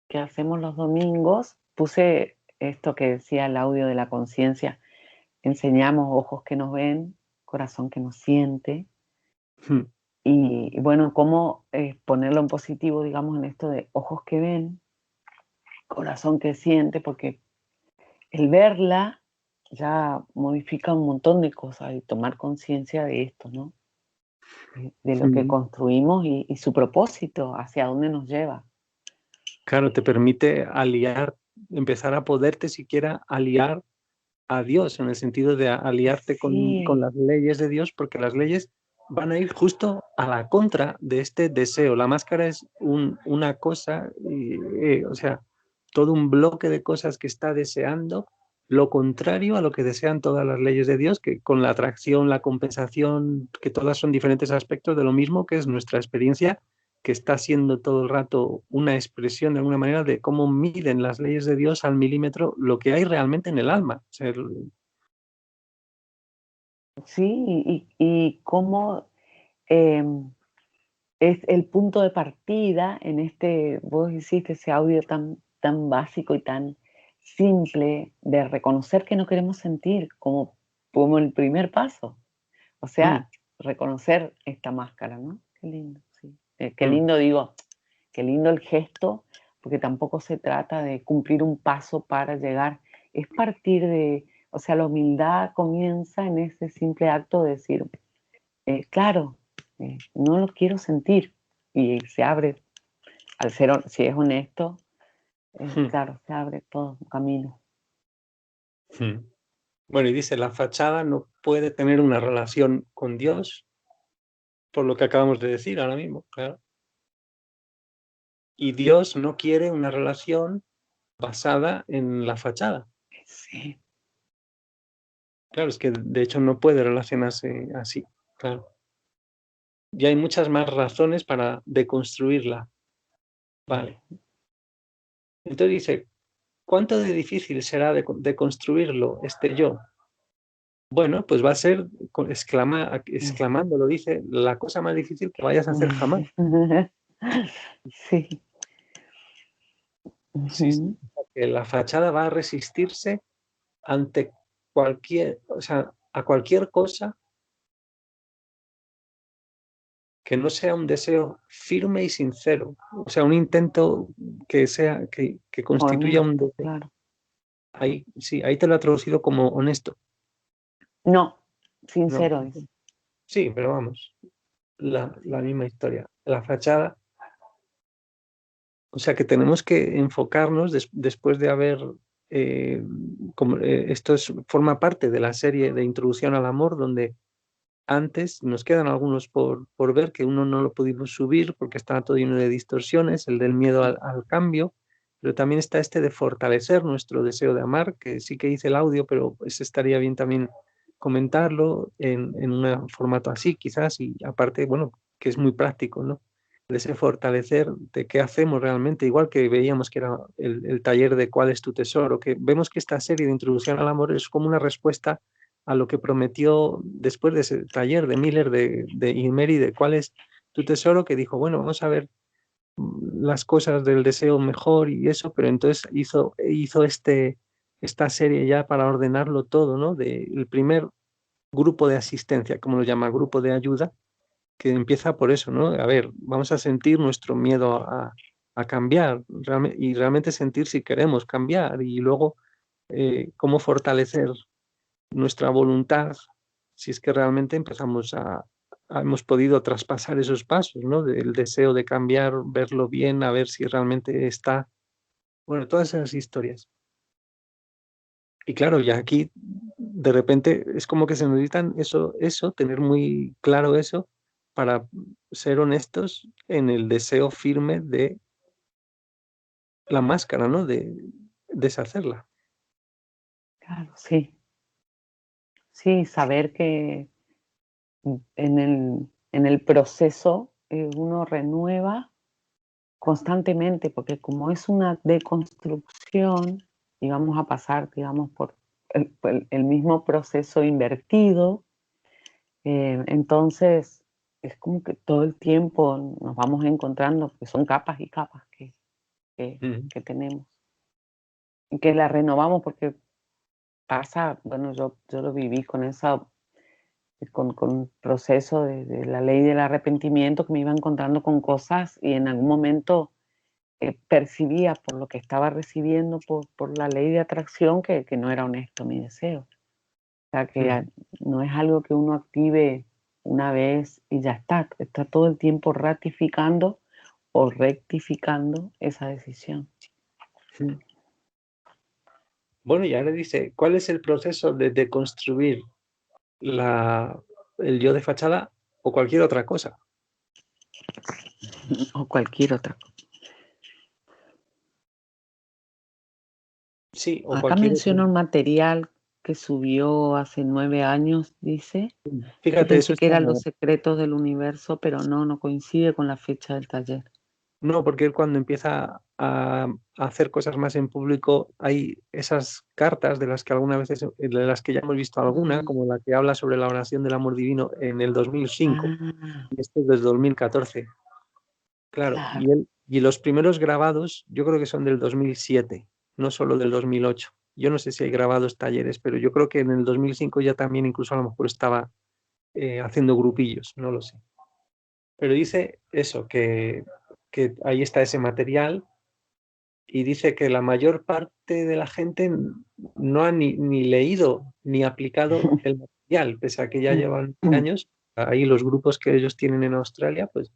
que hacemos los domingos, puse esto que decía el audio de la conciencia, enseñamos ojos que nos ven, corazón que nos siente, Hmm. y bueno, cómo ponerlo en positivo, digamos, en esto de ojos que ven, corazón que siente, porque el verla ya modifica un montón de cosas y tomar conciencia de esto, ¿no? De lo que Hmm. construimos y su propósito, hacia dónde nos lleva. Claro, te permite aliar, empezar a poderte siquiera aliar a Dios, en el sentido de aliarte con Sí, las leyes de Dios, porque las leyes van a ir justo a la contra de este deseo. La máscara es una cosa, o sea, todo un bloque de cosas que está deseando, lo contrario a lo que desean todas las leyes de Dios, que con la atracción, la compensación, que todas son diferentes aspectos de lo mismo que es nuestra experiencia, que está siendo todo el rato una expresión de alguna manera de cómo miden las leyes de Dios al milímetro lo que hay realmente en el alma. O sea, Sí, y cómo es el punto de partida en vos hiciste ese audio tan básico y tan simple de reconocer que no queremos sentir como el primer paso. O sea, reconocer esta máscara, ¿no? Qué lindo, sí. Qué lindo, digo, qué lindo el gesto, porque tampoco se trata de cumplir un paso para llegar, es partir o sea, la humildad comienza en ese simple acto de decir, claro, no lo quiero sentir, y se abre, si es honesto, claro, se abre todo un camino. Bueno, y dice, la fachada no puede tener una relación con Dios, por lo que acabamos de decir ahora mismo, claro. Y Dios no quiere una relación basada en la fachada. Sí. Claro, es que de hecho no puede relacionarse así, claro. Y hay muchas más razones para deconstruirla. Vale. Entonces dice, ¿cuánto de difícil será deconstruirlo este yo? Bueno, pues va a ser, exclamándolo, dice, la cosa más difícil que vayas a hacer jamás. Sí. Sí, sí, que la fachada va a resistirse ante o sea, a cualquier cosa que no sea un deseo firme y sincero, o sea, un intento que constituya un Honesto, deseo. claro. Ahí, sí, ahí te lo ha traducido como honesto. No, No, sincero es. sí, pero vamos, la misma historia. La fachada, o sea que tenemos que enfocarnos después de haber, forma parte de la serie de Introducción al Amor, donde antes nos quedan algunos por ver, que uno no lo pudimos subir porque está todo lleno de distorsiones, el del miedo al cambio, pero también está este de fortalecer nuestro deseo de amar, que sí que hice el audio, pero pues estaría bien también comentarlo en un formato así, quizás, y aparte, bueno, que es muy práctico, ¿no? De ese fortalecer de qué hacemos realmente, igual que veíamos que era el taller de cuál es tu tesoro, que vemos que esta serie de Introducción al Amor es como una respuesta a lo que prometió después de ese taller de Miller, de Imeri, de cuál es tu tesoro, que dijo, bueno, vamos a ver las cosas del deseo mejor y eso, pero entonces hizo esta serie ya para ordenarlo todo, ¿no? El primer grupo de asistencia, como lo llama, grupo de ayuda, que empieza por eso, ¿no? A ver, vamos a sentir nuestro miedo a cambiar y realmente sentir si queremos cambiar y luego cómo fortalecer nuestra voluntad si es que realmente hemos podido traspasar esos pasos, ¿no? Del deseo de cambiar, verlo bien, a ver si realmente está, bueno, todas esas historias. Y claro, ya aquí de repente es como que se necesitan tener muy claro eso para ser honestos en el deseo firme de la máscara, ¿no? De deshacerla. Claro, sí. Sí, saber que en el proceso uno renueva constantemente, porque como es una deconstrucción y vamos a pasar, digamos, por el mismo proceso invertido, entonces es como que todo el tiempo nos vamos encontrando, porque son capas y capas que, Mm. que tenemos, y que la renovamos porque pasa, bueno, yo lo viví con un proceso de la ley del arrepentimiento, que me iba encontrando con cosas y en algún momento percibía por lo que estaba recibiendo por la ley de atracción que no era honesto mi deseo. O sea, que no es algo que uno active una vez y ya está todo el tiempo ratificando o rectificando esa decisión. Mm. Bueno, y ahora dice, ¿cuál es el proceso de deconstruir el yo de fachada o cualquier otra cosa? O cualquier otra cosa. Sí, o Acá cualquier otro. menciona un material que subió hace 9 años, dice. Yo Fíjate, eso pensé que está. eran Los secretos del universo, pero no coincide con la fecha del taller. No, porque él cuando empieza a hacer cosas más en público, hay esas cartas de las que algunas veces, de las que ya hemos visto alguna, Mm. como la que habla sobre la oración del amor divino en el 2005, Ah, y esto es desde 2014. Claro, claro. y los primeros grabados yo creo que son del 2007, no solo del 2008. Yo no sé si hay grabados talleres, pero yo creo que en el 2005 ya también incluso a lo mejor estaba haciendo grupillos, no lo sé. Pero dice eso, que ahí está ese material y dice que la mayor parte de la gente no ha ni leído ni aplicado el material, pese a que ya llevan años. Ahí los grupos que ellos tienen en Australia, pues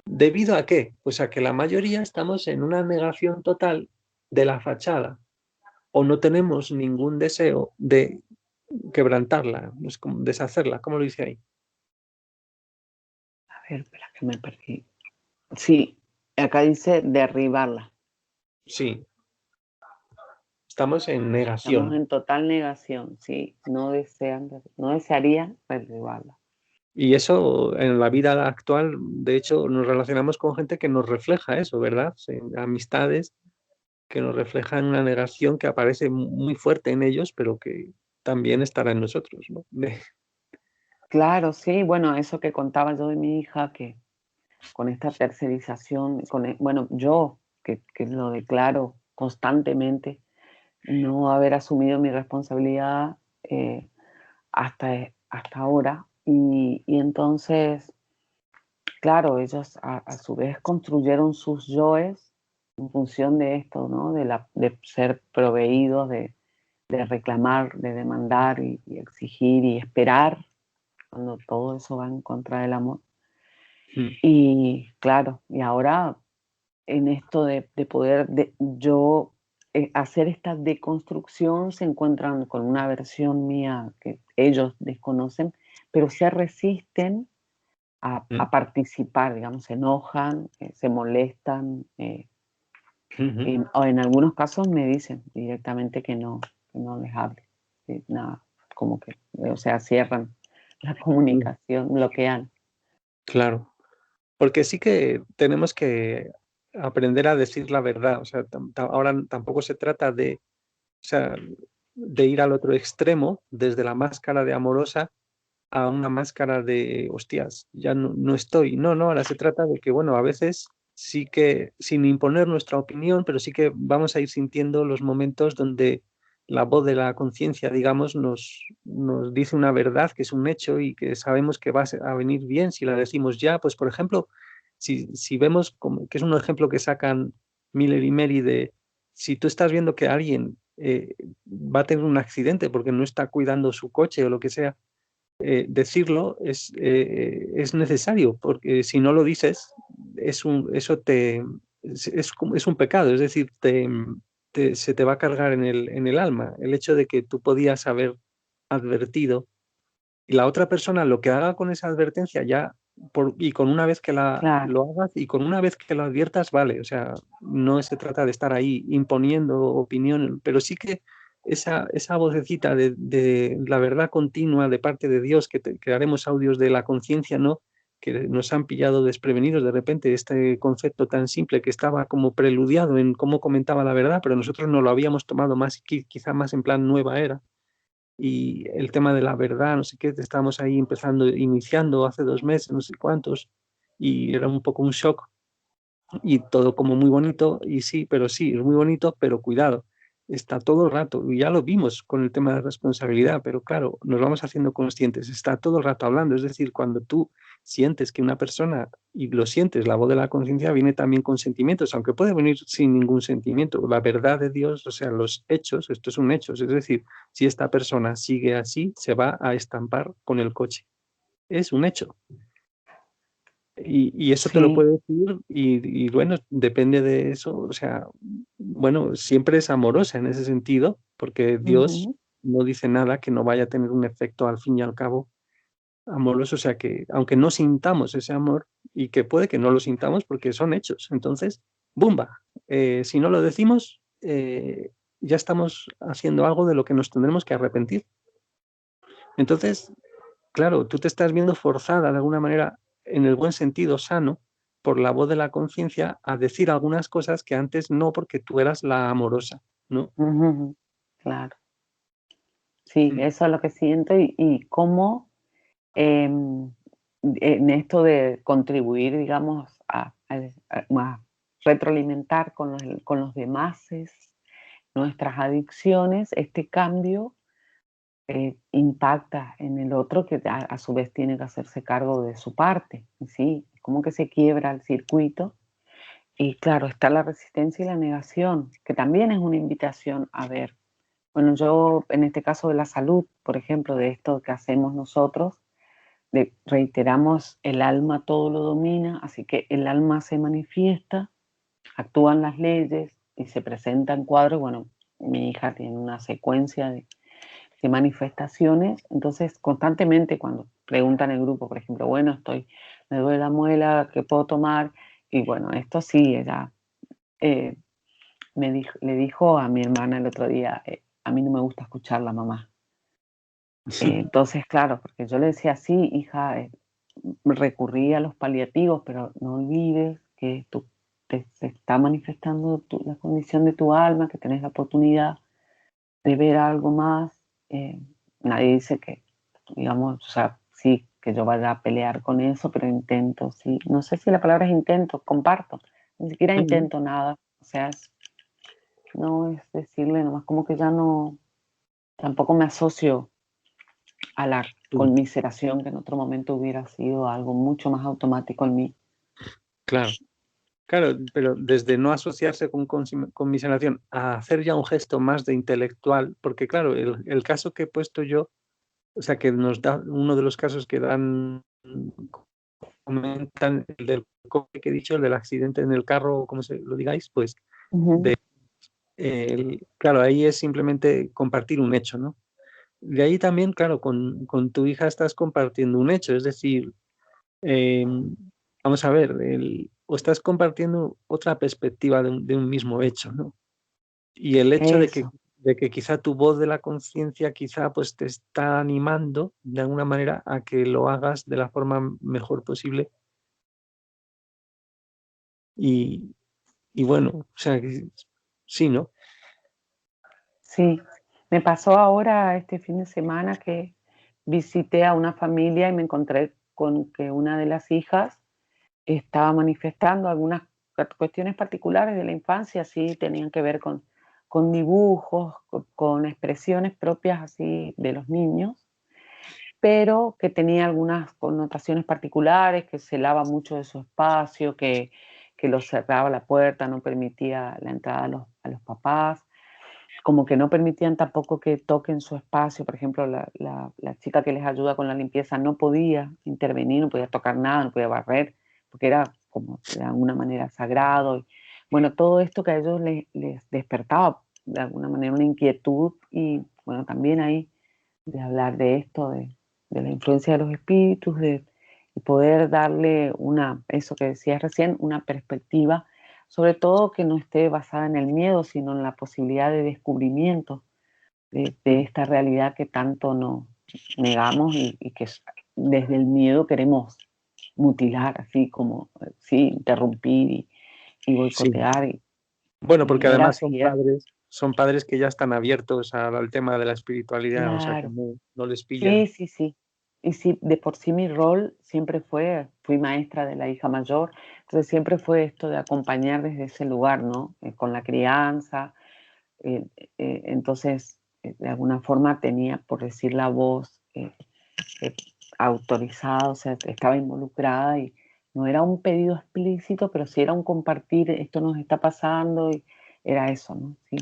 ¿debido a qué? Pues a que la mayoría estamos en una negación total de la fachada o no tenemos ningún deseo de quebrantarla, es como deshacerla, ¿cómo lo dice ahí? A ver, espera que me perdí. Sí, acá dice derribarla. Sí, estamos en Estamos negación. en total negación, sí. No desearían derribarla. Y eso en la vida actual, de hecho, nos relacionamos con gente que nos refleja eso, ¿verdad? Sí, amistades que nos reflejan una negación que aparece muy fuerte en ellos, pero que también estará en nosotros, ¿no? Claro, sí, bueno, eso que contaba yo de mi hija, que con esta tercerización, bueno, yo que lo declaro constantemente, no haber asumido mi responsabilidad hasta ahora. Y entonces, claro, ellos a su vez construyeron sus yoes en función de esto, ¿no? De ser proveídos, de reclamar, de demandar y exigir y esperar, cuando todo eso va en contra del amor. Mm, Y claro, y ahora en esto de poder yo hacer esta deconstrucción, se encuentran con una versión mía que ellos desconocen, pero se resisten mm, a participar, digamos, se enojan, se molestan, ujú. o en algunos casos me dicen directamente que no les hable, nada, como que, o sea, cierran la Mm, comunicación, bloquean. claro, porque sí que tenemos que aprender a decir la verdad, o sea, ahora tampoco se trata de, o sea, de ir al otro extremo, desde la máscara de amorosa a una máscara de, hostias, ya no estoy. No, no, ahora se trata de que, bueno, a veces sí que, sin imponer nuestra opinión, pero sí que vamos a ir sintiendo los momentos donde la voz de la conciencia, digamos, nos dice una verdad que es un hecho y que sabemos que va a venir bien si la decimos ya. Pues, por ejemplo, si vemos, como, que es un ejemplo que sacan Miller y Mary de, si tú estás viendo que alguien va a tener un accidente porque no está cuidando su coche o lo que sea, decirlo es necesario, porque si no lo dices, eso es un pecado, es decir, se te va a cargar en el alma el hecho de que tú podías haber advertido y la otra persona lo que haga con esa advertencia ya, y con una vez que Claro, lo hagas y con una vez que lo adviertas, vale, o sea, no se trata de estar ahí imponiendo opinión, pero sí que esa vocecita de la verdad continua de parte de Dios, que haremos audios de la conciencia, ¿no? Que nos han pillado desprevenidos de repente este concepto tan simple que estaba como preludiado en cómo comentaba la verdad, pero nosotros no lo habíamos tomado más, quizá más en plan nueva era y el tema de la verdad, no sé qué, estábamos ahí empezando, iniciando hace 2 meses, no sé cuántos, y era un poco un shock y todo como muy bonito, y sí, pero sí, es muy bonito, pero cuidado, está todo el rato, y ya lo vimos con el tema de responsabilidad, pero claro, nos vamos haciendo conscientes, está todo el rato hablando, es decir, cuando tú sientes que una persona, y lo sientes, la voz de la conciencia viene también con sentimientos, aunque puede venir sin ningún sentimiento, la verdad de Dios, o sea, los hechos, esto es un hecho, es decir, si esta persona sigue así, se va a estampar con el coche, es un hecho. Y eso te lo sí. puede decir y bueno, depende de eso, o sea, bueno, siempre es amorosa en ese sentido, porque Dios Ujú. no dice nada que no vaya a tener un efecto al fin y al cabo amoroso, o sea que aunque no sintamos ese amor y que puede que no lo sintamos porque son hechos, entonces, ¡bumba! Si no lo decimos, ya estamos haciendo algo de lo que nos tendremos que arrepentir. Entonces, claro, tú te estás viendo forzada de alguna manera, en el buen sentido, sano, por la voz de la conciencia, a decir algunas cosas que antes no, porque tú eras la amorosa, ¿no? Ujú, claro. Sí, Mm. eso es lo que siento y cómo en esto de contribuir, digamos, a retroalimentar con los demás nuestras adicciones, este cambio impacta en el otro que a su vez tiene que hacerse cargo de su parte. Sí, como que se quiebra el circuito. Y claro, está la resistencia y la negación, que también es una invitación a ver. Bueno, yo en este caso de la salud, por ejemplo, de esto que hacemos nosotros, reiteramos, el alma todo lo domina, así que el alma se manifiesta, actúan las leyes y se presentan cuadros. Bueno, mi hija tiene una secuencia de manifestaciones, entonces constantemente cuando preguntan en el grupo, por ejemplo, bueno, me duele la muela, ¿qué puedo tomar? Y bueno, esto sí, ella eh, le dijo a mi hermana el otro día, a mí no me gusta escuchar la mamá. Entonces, claro, porque yo le decía, sí, hija, recurrí a los paliativos, pero no olvides que se está manifestando la condición de tu alma, que tenés la oportunidad de ver algo más. Nadie dice que, digamos, o sea, sí, que yo vaya a pelear con eso, pero intento, sí. No sé si la palabra es intento, comparto. Ni siquiera Ujú. intento nada. O sea, no es decirle nomás, como que ya no, tampoco me asocio a la Sí, conmiseración que en otro momento hubiera sido algo mucho más automático en mí. claro, claro, pero desde no asociarse con miseración a hacer ya un gesto más de intelectual, porque claro, el caso que he puesto yo, o sea, que nos da uno de los casos que dan, comentan, el del coche que he dicho, el del accidente en el carro, como se lo digáis, pues, Ujú. claro, ahí es simplemente compartir un hecho, ¿no? De ahí también, claro, con tu hija estás compartiendo un hecho, es decir, eh, vamos a ver, o estás compartiendo otra perspectiva de un mismo hecho, ¿no? Y el hecho Eso, de que quizá tu voz de la conciencia quizá pues te está animando de alguna manera a que lo hagas de la forma mejor posible y, y bueno, o sea, sí, ¿no? sí. Me pasó ahora este fin de semana que visité a una familia y me encontré con que una de las hijas estaba manifestando algunas cuestiones particulares de la infancia, así tenían que ver con dibujos, con expresiones propias así de los niños, pero que tenía algunas connotaciones particulares, que celaba mucho de su espacio, que lo cerraba la puerta, no permitía la entrada a los papás, como que no permitían tampoco que toquen su espacio. Por ejemplo, la chica que les ayuda con la limpieza no podía intervenir, no podía tocar nada, no podía barrer, porque era como de alguna manera sagrado. Y, bueno, todo esto que a ellos les despertaba de alguna manera una inquietud y bueno, también ahí de hablar de esto, de la influencia de los espíritus, de poder darle eso que decías recién, una perspectiva, sobre todo que no esté basada en el miedo, sino en la posibilidad de descubrimiento de esta realidad que tanto nos negamos y que desde el miedo queremos mutilar, así como, sí, interrumpir y Sí. boicotear. Bueno, porque Y era además así, son padres que ya están abiertos al tema de la espiritualidad, o sea que claro. no, no les pilla. Sí, sí, sí. Y sí, de por sí mi rol siempre fui maestra de la hija mayor, entonces siempre fue esto de acompañar desde ese lugar, ¿no? Con la crianza. Entonces, de alguna forma tenía, por decir la voz, eh, autorizada, o sea, estaba involucrada y no era un pedido explícito, pero sí era un compartir, esto nos está pasando y era eso, ¿no? Sí,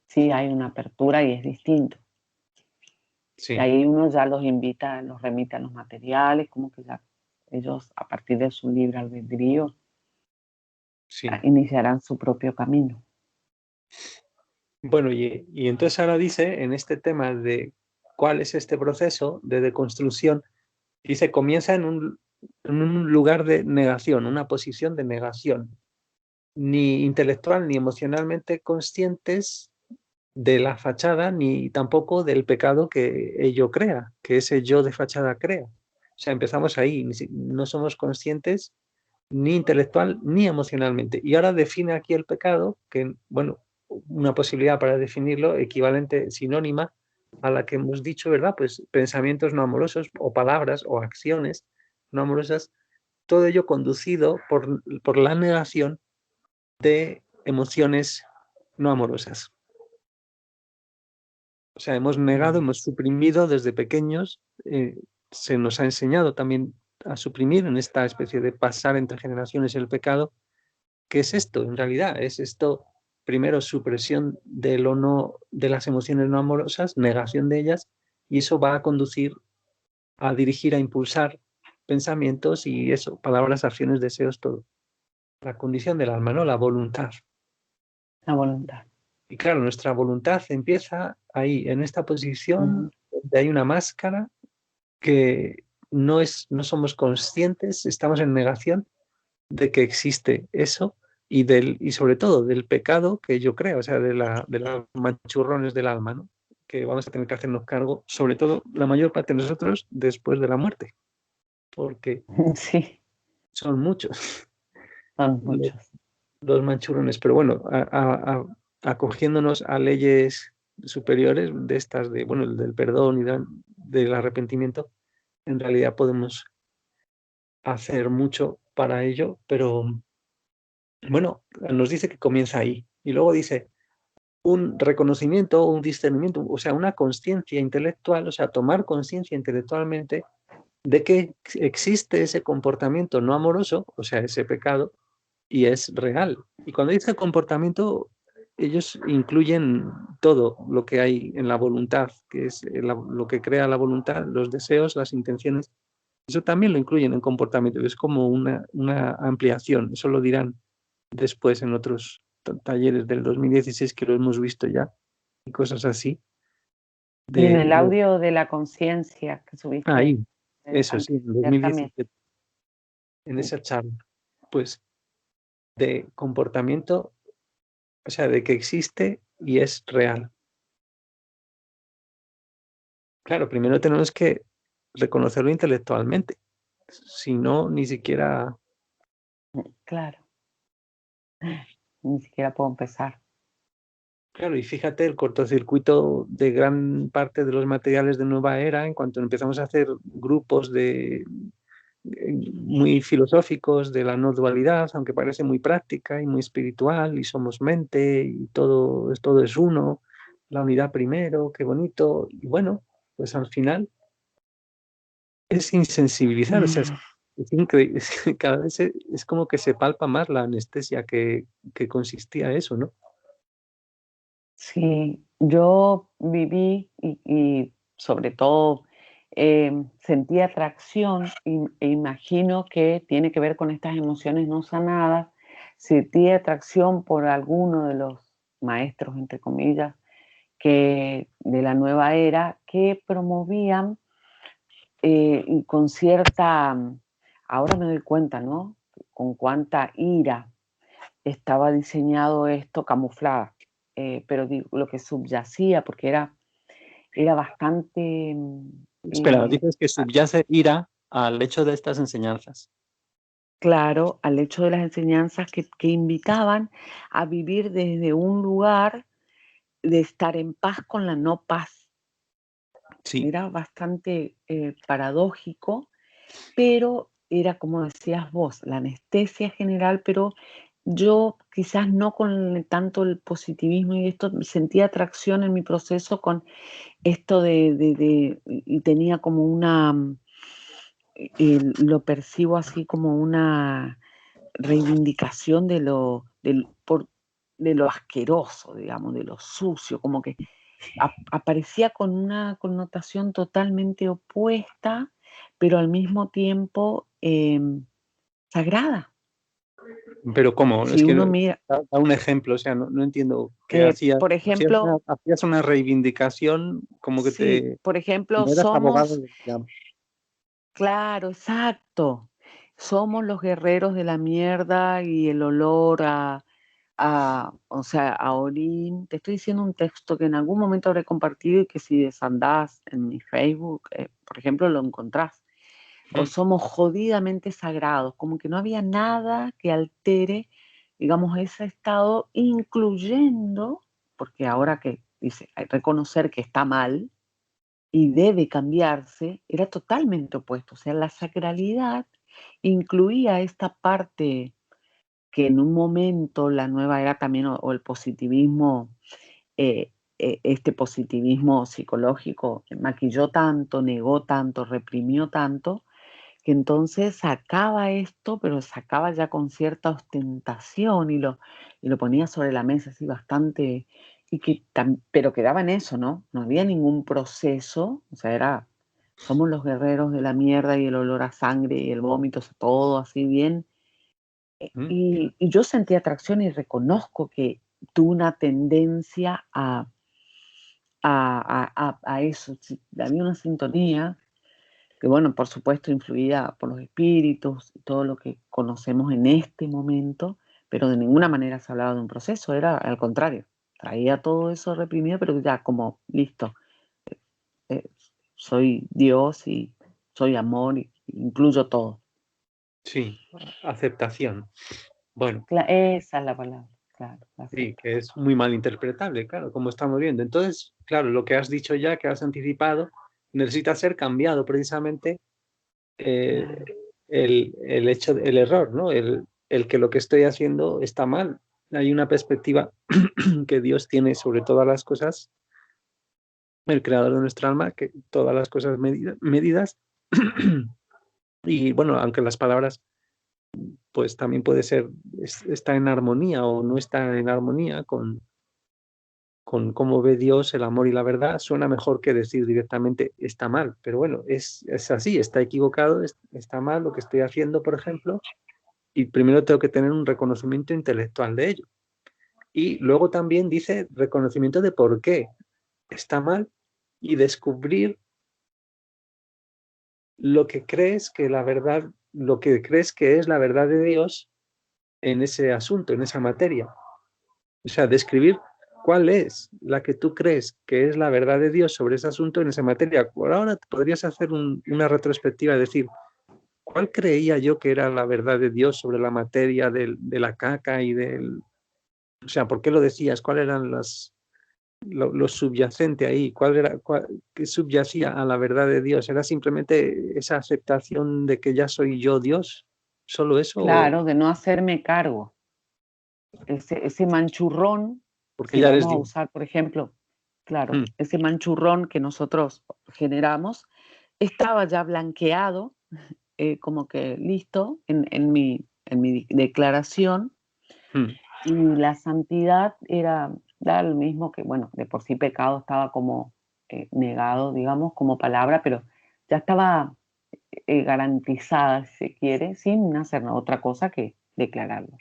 sí hay una apertura y es distinto. Y Sí, ahí uno ya los invita, los remite a los materiales, como que ya ellos, a partir de su libre albedrío, sí. iniciarán su propio camino. Bueno, y entonces ahora dice, en este tema de cuál es este proceso de deconstrucción, dice, comienza en un lugar de negación, una posición de negación, ni intelectual ni emocionalmente conscientes de la fachada ni tampoco del pecado que ello crea, que ese yo de fachada crea. O sea, empezamos ahí, no somos conscientes ni intelectual ni emocionalmente. Y ahora define aquí el pecado, que, bueno, una posibilidad para definirlo equivalente, sinónima a la que hemos dicho, ¿verdad? Pues pensamientos no amorosos o palabras o acciones no amorosas, todo ello conducido por la negación de emociones no amorosas. O sea, hemos negado, hemos suprimido desde pequeños, se nos ha enseñado también a suprimir en esta especie de pasar entre generaciones el pecado. ¿Qué es esto? En realidad, es esto, primero, supresión de las emociones no amorosas, negación de ellas, y eso va a conducir a dirigir, a impulsar pensamientos y eso, palabras, acciones, deseos, todo. La condición del alma, ¿no? La voluntad. La voluntad. Y claro, nuestra voluntad empieza ahí, en esta posición, donde hay una máscara que no somos conscientes, estamos en negación de que existe eso y sobre todo del pecado que yo creo, o sea, de los manchurrones del alma, ¿no? Que vamos a tener que hacernos cargo, sobre todo la mayor parte de nosotros, después de la muerte, porque Sí, son muchos son los, muchos. los manchurrones, pero bueno, acogiéndonos a leyes superiores de estas, bueno, del perdón y del arrepentimiento, en realidad podemos hacer mucho para ello, pero bueno, nos dice que comienza ahí. Y luego dice un reconocimiento, un discernimiento, o sea, una conciencia intelectual, o sea, tomar conciencia intelectualmente de que existe ese comportamiento no amoroso, o sea, ese pecado, y es real. Y cuando dice comportamiento, ellos incluyen todo lo que hay en la voluntad, que es lo que crea la voluntad, los deseos, las intenciones. Eso también lo incluyen en comportamiento, es como una ampliación, eso lo dirán después en otros talleres del 2016 que lo hemos visto ya, y cosas así. Y en De, el audio de la conciencia que subiste, ahí, eso sí, en ayer también. 2017, en esa charla, pues de comportamiento, o sea, de que existe y es real. Claro, primero tenemos que reconocerlo intelectualmente, si no, ni siquiera. Claro, ni siquiera puedo empezar. Claro, y fíjate el cortocircuito de gran parte de los materiales de nueva era en cuanto empezamos a hacer grupos muy filosóficos de la no dualidad, aunque parece muy práctica y muy espiritual, y somos mente, y todo es uno, la unidad primero, qué bonito, y bueno, pues al final es insensibilizar, o sea, es increíble, cada vez es como que se palpa más la anestesia que consistía eso, ¿no? Sí, yo viví y sobre todo sentí atracción e imagino que tiene que ver con estas emociones no sanadas. Sentí atracción por alguno de los maestros, entre comillas, que de la nueva era que promovían y con cierta, ahora me doy cuenta, ¿no? Con cuánta ira estaba diseñado esto camuflada, pero digo, lo que subyacía, porque era bastante, Espera, dices que subyace ira al hecho de estas enseñanzas. claro, al hecho de las enseñanzas que invitaban a vivir desde un lugar de estar en paz con la no paz. Sí, Era bastante paradójico, pero era como decías vos, la anestesia general, pero yo quizás no con tanto el positivismo y esto, sentía atracción en mi proceso con esto y tenía como una, lo percibo así como una reivindicación de lo asqueroso, digamos, de lo sucio, como que aparecía con una connotación totalmente opuesta, pero al mismo tiempo sagrada. pero ¿cómo? Es Si que uno mira, da un ejemplo, o sea, no entiendo qué hacías. por ejemplo, Hacías una reivindicación como que sí, por ejemplo, no eras abogado somos, del diablo. claro, exacto, somos los guerreros de la mierda y el olor o sea, a Orín, te estoy diciendo un texto que en algún momento habré compartido y que si desandás en mi Facebook, por ejemplo, lo encontrás. O Mm, somos jodidamente sagrados, como que no había nada que altere, digamos, ese estado, incluyendo, porque ahora que dice, hay que reconocer que está mal y debe cambiarse, era totalmente opuesto. O sea, la sacralidad incluía esta parte que en un momento la nueva era también, o el positivismo, este positivismo psicológico maquilló tanto, negó tanto, reprimió tanto, que entonces sacaba esto, pero sacaba ya con cierta ostentación y lo ponía sobre la mesa así bastante, pero quedaba en eso, ¿no? No había ningún proceso, o sea, somos los guerreros de la mierda y el olor a sangre y el vómito, o sea, todo así bien. mm, Y yo sentí atracción y reconozco que tuve una tendencia a eso, sí, había una sintonía que bueno, por supuesto influida por los espíritus y todo lo que conocemos en este momento, pero de ninguna manera se hablaba de un proceso, era al contrario, traía todo eso reprimido, pero ya como, listo, eh, soy Dios y soy amor y incluyo todo. sí, aceptación. Bueno, Esa es la palabra, claro, la sí, que aceptación. es muy mal interpretable, claro, como estamos viendo. Entonces, claro, lo que has dicho ya, que has anticipado, necesita ser cambiado precisamente eh, Claro, el hecho, el error, ¿no? El que lo que estoy haciendo está mal. Hay una perspectiva que Dios tiene sobre todas las cosas, el creador de nuestra alma, que todas las cosas medidas. Y bueno, aunque las palabras, pues también puede ser, está en armonía o no está en armonía con cómo ve Dios el amor y la verdad, suena mejor que decir directamente está mal. Pero bueno, es así, está equivocado, está mal lo que estoy haciendo, por ejemplo, y primero tengo que tener un reconocimiento intelectual de ello. Y luego también dice reconocimiento de por qué está mal y descubrir lo que crees que la verdad, lo que crees que es la verdad de Dios en ese asunto, en esa materia. O sea, describir cuál es la que tú crees que es la verdad de Dios sobre ese asunto en esa materia. Por ahora podrías hacer una retrospectiva, es decir, ¿cuál creía yo que era la verdad de Dios sobre la materia de la caca y del... O sea, ¿por qué lo decías? ¿Cuáles eran lo subyacente ahí? ¿Qué subyacía a la verdad de Dios? ¿Era simplemente esa aceptación de que ya soy yo Dios? ¿Solo eso? claro, de no hacerme cargo. Ese manchurrón, Porque si ya lo eres vamos a Dios. usar, por ejemplo, claro, Mm, ese manchurrón que nosotros generamos, estaba ya blanqueado, como que listo en mi declaración, mm, y la santidad era lo mismo que, bueno, de por sí pecado estaba como negado, digamos, como palabra, pero ya estaba garantizada, si se quiere, sin hacer otra cosa que declararlo,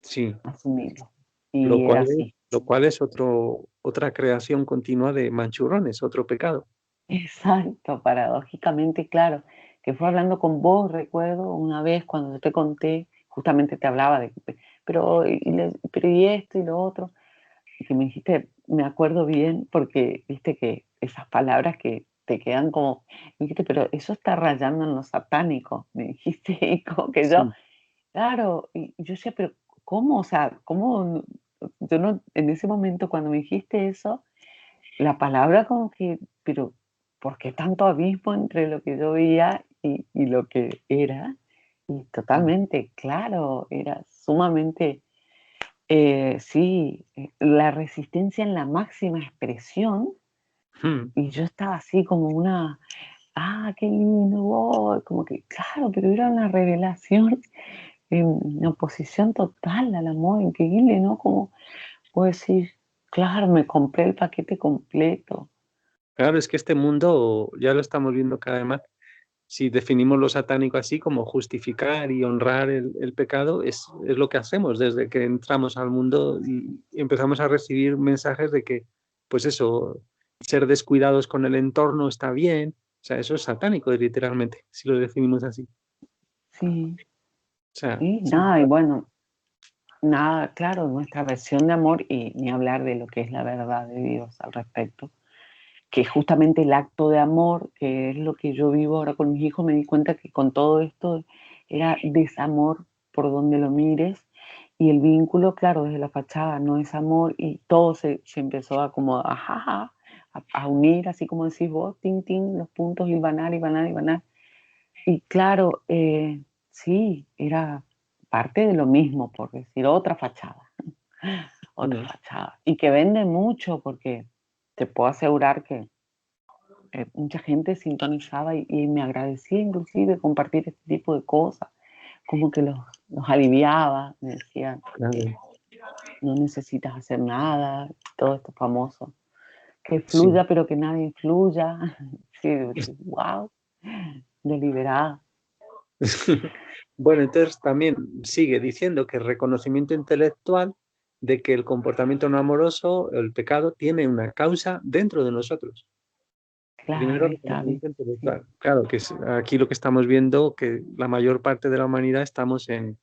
sí. asumirlo. Y era así. Lo cual es otra creación continua de manchurrones, otro pecado. Exacto, paradójicamente, claro, que fue hablando con vos, recuerdo una vez cuando yo te conté, justamente te hablaba de, pero y esto y lo otro, y que me dijiste, me acuerdo bien, porque viste que esas palabras que te quedan como, me dijiste, pero eso está rayando en lo satánico, me dijiste, y como que yo, Sí, claro, y yo decía, pero ¿cómo? O sea, ¿cómo? Yo no, en ese momento cuando me dijiste eso, la palabra como que, pero ¿por qué tanto abismo entre lo que yo veía y lo que era? Y mm, totalmente, claro, era sumamente, sí, la resistencia en la máxima expresión, mm. y yo estaba así como qué lindo, wow, como que, claro, pero era una revelación en oposición total al amor, increíble, ¿no? Como puedo decir, claro, me compré el paquete completo. Claro, es que este mundo ya lo estamos viendo cada vez más. Si definimos lo satánico así como justificar y honrar el pecado, es lo que hacemos desde que entramos al mundo y empezamos a recibir mensajes de que, pues eso, ser descuidados con el entorno está bien. O sea, eso es satánico, literalmente, si lo definimos así. Sí, O sea, sí, sí, nada, y bueno, nada, claro, nuestra versión de amor, y ni hablar de lo que es la verdad de Dios al respecto, que es justamente el acto de amor, que es lo que yo vivo ahora con mis hijos. Me di cuenta que con todo esto era desamor por donde lo mires, y el vínculo, claro, desde la fachada no es amor, y todo se empezó a como, ajá, a unir, así como decís vos, tin, tin, los puntos, hilvanar, hilvanar, hilvanar. Y claro, sí, era parte de lo mismo, por decir, otra fachada, otra Mm. fachada. Y que vende mucho, porque te puedo asegurar que mucha gente sintonizaba y me agradecía inclusive compartir este tipo de cosas, como que los aliviaba, me decían, Claro, no necesitas hacer nada, todo esto famoso, que sí. fluya pero que nadie influya. Sí, wow, deliberada. Bueno, entonces también sigue diciendo que el reconocimiento intelectual de que el comportamiento no amoroso, el pecado, tiene una causa dentro de nosotros. Claro, Primero, ahí está, reconocimiento sí, intelectual. Claro, que es aquí lo que estamos viendo, que la mayor parte de la humanidad estamos en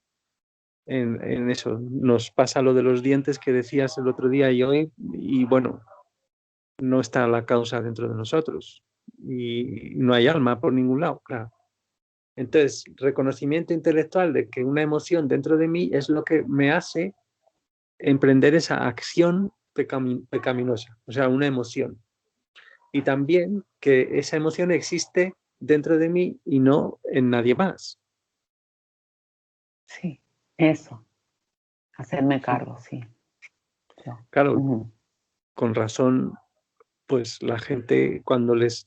eso. Nos pasa lo de los dientes que decías el otro día y hoy, y bueno, no está la causa dentro de nosotros. Y no hay alma por ningún lado, claro. Entonces, reconocimiento intelectual de que una emoción dentro de mí es lo que me hace emprender esa acción pecaminosa, o sea, una emoción. Y también que esa emoción existe dentro de mí y no en nadie más. sí, eso, hacerme cargo, sí, yo. Claro, Ujú. con razón, pues la gente cuando les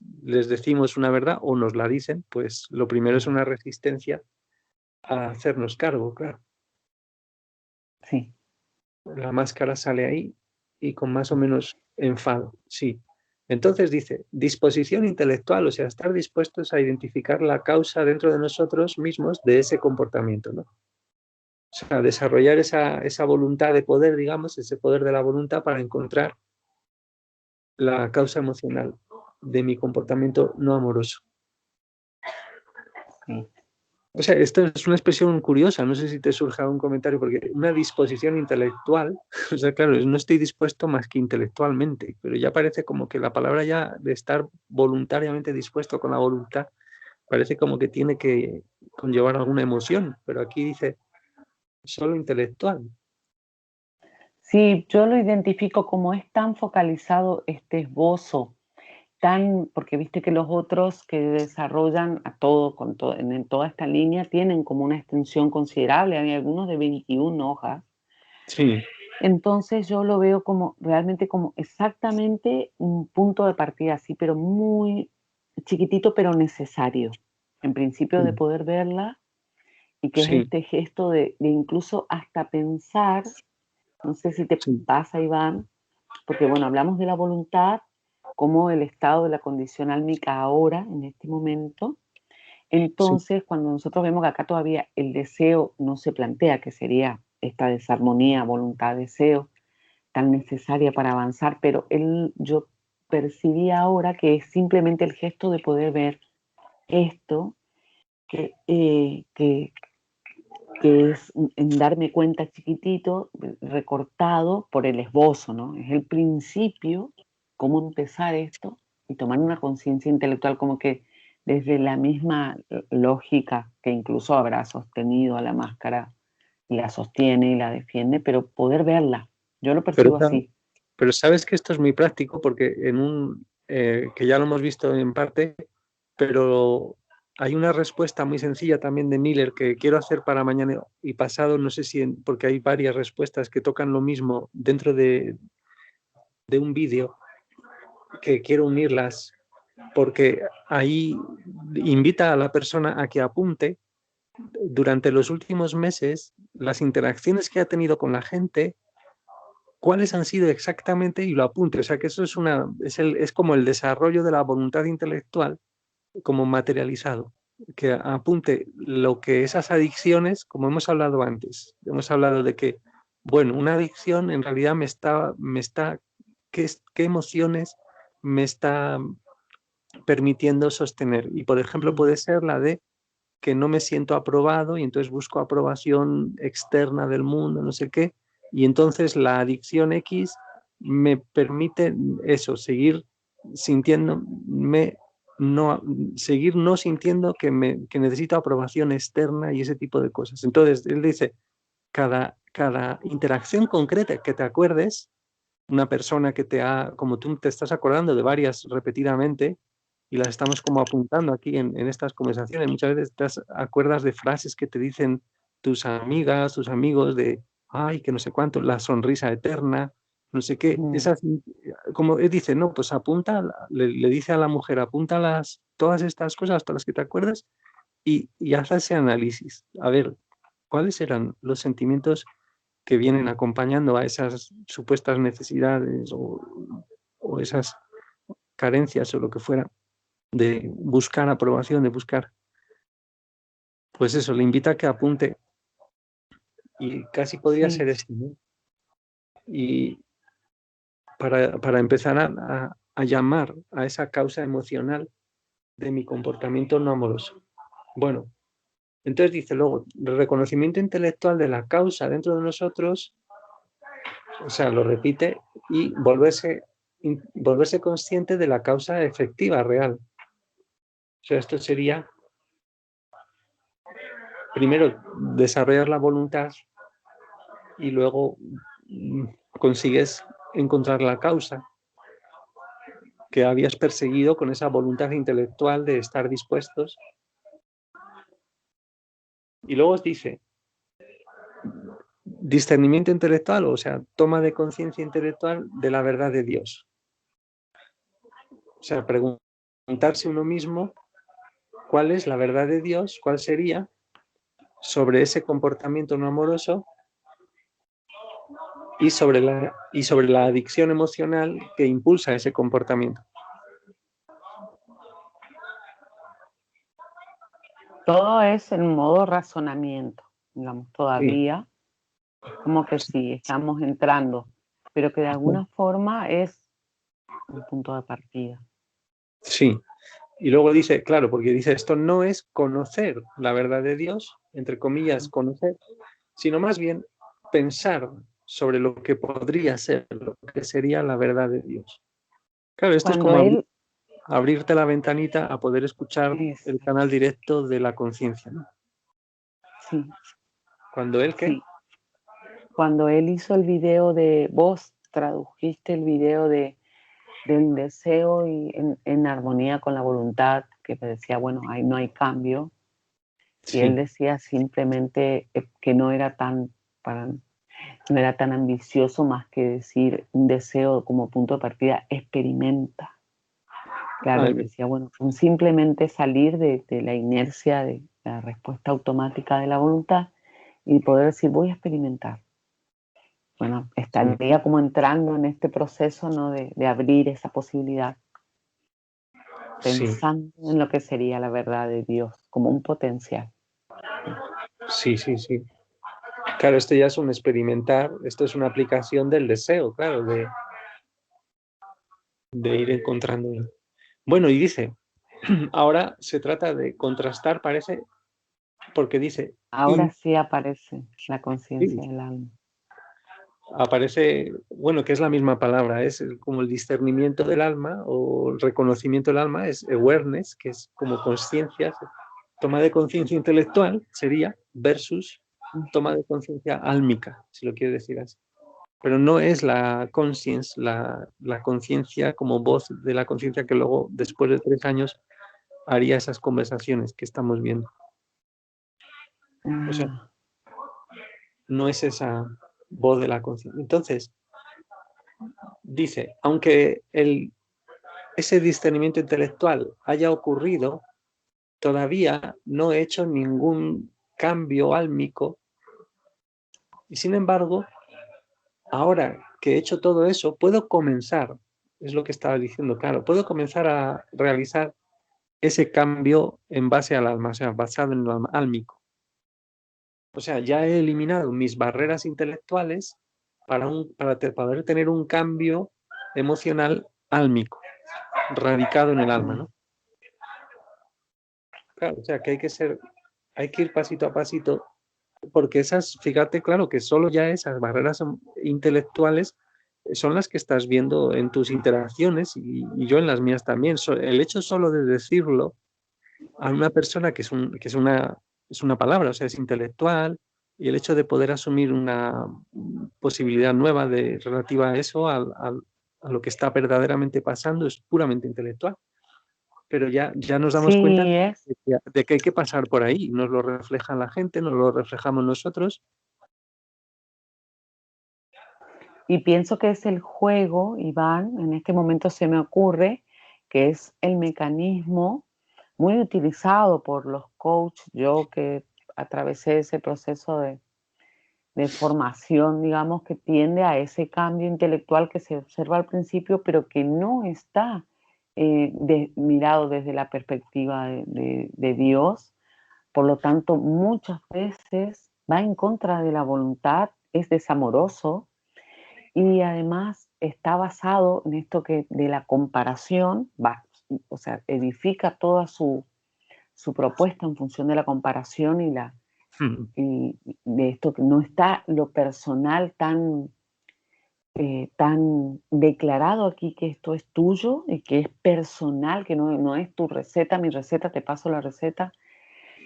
decimos una verdad o nos la dicen, pues lo primero es una resistencia a hacernos cargo, claro. Sí, La máscara sale ahí y con más o menos enfado, sí. Entonces dice, disposición intelectual, o sea, estar dispuestos a identificar la causa dentro de nosotros mismos de ese comportamiento, ¿no? O sea, desarrollar esa voluntad de poder, digamos, ese poder de la voluntad para encontrar la causa emocional de mi comportamiento no amoroso. sí. O sea, esto es una expresión curiosa, no sé si te surja un comentario, porque una disposición intelectual, o sea, claro, no estoy dispuesto más que intelectualmente, pero ya parece como que la palabra ya de estar voluntariamente dispuesto con la voluntad, parece como que tiene que conllevar alguna emoción, pero aquí dice solo intelectual. Sí, yo lo identifico como es tan focalizado este esbozo, tan, porque viste que los otros que desarrollan a todo, con todo, en toda esta línea, tienen como una extensión considerable, hay algunos de 21 hojas. Sí, Entonces yo lo veo como realmente como exactamente un punto de partida así, pero muy chiquitito, pero necesario, en principio de sí, poder verla, y que es sí, este gesto de incluso hasta pensar, no sé si te sí, pasa, Iván, porque bueno, hablamos de la voluntad como el estado de la condición álmica ahora, en este momento. sí, Entonces, cuando nosotros vemos que acá todavía el deseo no se plantea, que sería esta desarmonía, voluntad-deseo, tan necesaria para avanzar, pero yo percibí ahora que es simplemente el gesto de poder ver esto, que es en darme cuenta chiquitito, recortado por el esbozo, ¿no? Es el principio, cómo empezar esto y tomar una conciencia intelectual como que desde la misma lógica que incluso habrá sostenido a la máscara y la sostiene y la defiende, pero poder verla. Yo lo pero, percibo así. pero sabes que esto es muy práctico porque que ya lo hemos visto en parte, pero hay una respuesta muy sencilla también de Miller que quiero hacer para mañana y pasado, no sé si, porque hay varias respuestas que tocan lo mismo dentro de un vídeo que quiero unirlas, porque ahí invita a la persona a que apunte durante los últimos meses las interacciones que ha tenido con la gente, cuáles han sido exactamente y lo apunte. O sea que eso es como el desarrollo de la voluntad intelectual como materializado, que apunte lo que esas adicciones, como hemos hablado antes, hemos hablado de que, bueno, una adicción en realidad qué emociones me está permitiendo sostener. Y por ejemplo Mm, puede ser la de que no me siento aprobado y entonces busco aprobación externa del mundo, no sé qué, y entonces la adicción X me permite eso, seguir sintiéndome, seguir no sintiendo que necesito aprobación externa y ese tipo de cosas. Entonces, él dice, cada interacción concreta que te acuerdes, una persona que como tú te estás acordando de varias repetidamente, y las estamos como apuntando aquí en estas conversaciones, muchas veces te acuerdas de frases que te dicen tus amigas, tus amigos, de, ay, que no sé cuánto, la sonrisa eterna, no sé qué, esas, como él dice, no, pues apunta, le dice a la mujer, apunta todas estas cosas, todas las que te acuerdas, y haz ese análisis, a ver, ¿cuáles eran los sentimientos que vienen acompañando a esas supuestas necesidades o esas carencias o lo que fuera, de buscar aprobación, de buscar? Pues eso, le invita a que apunte y casi podría Sí, ser esto, ¿no? Y para empezar a llamar a esa causa emocional de mi comportamiento no amoroso. Bueno, entonces dice luego, el reconocimiento intelectual de la causa dentro de nosotros, o sea, lo repite, y volverse consciente de la causa efectiva, real. O sea, esto sería, primero, desarrollar la voluntad y luego consigues encontrar la causa que habías perseguido con esa voluntad intelectual de estar dispuestos. Y luego os dice, discernimiento intelectual, o sea, toma de conciencia intelectual de la verdad de Dios. O sea, preguntarse uno mismo cuál es la verdad de Dios, cuál sería sobre ese comportamiento no amoroso y sobre la adicción emocional que impulsa ese comportamiento. todo es en modo razonamiento, digamos, Sí, todavía, como que sí, estamos entrando, pero que de alguna forma es un punto de partida. sí. Y luego dice, claro, porque dice, esto no es conocer la verdad de Dios, entre comillas, conocer, sino más bien pensar sobre lo que podría ser, lo que sería la verdad de Dios. Claro, esto es Cuando como él, abrirte la ventanita a poder escuchar el exacto, canal directo de la conciencia, ¿no? sí, Cuando él, ¿qué? sí, cuando él hizo el video vos tradujiste el video del deseo y en armonía con la voluntad, que te decía, bueno, ahí no hay cambio, y él Sí, decía simplemente que no era tan ambicioso más que decir un deseo como punto de partida, experimenta. Claro, él ay, decía, bueno, simplemente salir de la inercia, de la respuesta automática de la voluntad y poder decir, voy a experimentar. Bueno, sí, estaría como entrando en este proceso, ¿no? de abrir esa posibilidad, sí, pensando en lo que sería la verdad de Dios como un potencial. sí, sí, sí. Claro, esto ya es un experimentar, esto es una aplicación del deseo, claro, de ir encontrando. Bueno, y dice, ahora se trata de contrastar, parece, porque dice, Ahora sí aparece la conciencia sí, del alma. aparece, bueno, que es la misma palabra, es como el discernimiento del alma o el reconocimiento del alma, es awareness, que es como conciencia, toma de conciencia intelectual sería versus toma de conciencia álmica, si lo quiere decir así. Pero no es la conscience, la conciencia como voz de la conciencia que luego, después de 3 años, haría esas conversaciones que estamos viendo. O sea, Ah, no es esa voz de la conciencia. Entonces, dice, aunque ese discernimiento intelectual haya ocurrido, todavía no he hecho ningún cambio álmico y sin embargo, ahora que he hecho todo eso, puedo comenzar, es lo que estaba diciendo, claro, puedo comenzar a realizar ese cambio en base al alma, o sea, basado en el alma, álmico. O sea, ya he eliminado mis barreras intelectuales para poder tener un cambio emocional álmico, radicado en el alma, mm, ¿no? Claro, o sea, que hay que ser hay que ir pasito a pasito, porque esas, fíjate, claro, que solo ya esas barreras intelectuales son las que estás viendo en tus interacciones y yo en las mías también. El hecho solo de decirlo a una persona es una palabra, o sea, es intelectual, y el hecho de poder asumir una posibilidad nueva relativa a eso, a lo que está verdaderamente pasando, es puramente intelectual. Pero ya nos damos cuenta Sí, es. de que hay que pasar por ahí, nos lo refleja la gente, nos lo reflejamos nosotros. Y pienso que es el juego, Iván, en este momento se me ocurre que es el mecanismo muy utilizado por los coaches, yo que atravesé ese proceso de formación, digamos, que tiende a ese cambio intelectual que se observa al principio, pero que no está mirado desde la perspectiva de Dios. Por lo tanto, muchas veces va en contra de la voluntad, es desamoroso y además está basado en esto que de la comparación, o sea, edifica toda su propuesta en función de la comparación y de esto que no está lo personal tan declarado aquí que esto es tuyo y que es personal, que no es tu receta, mi receta, te paso la receta,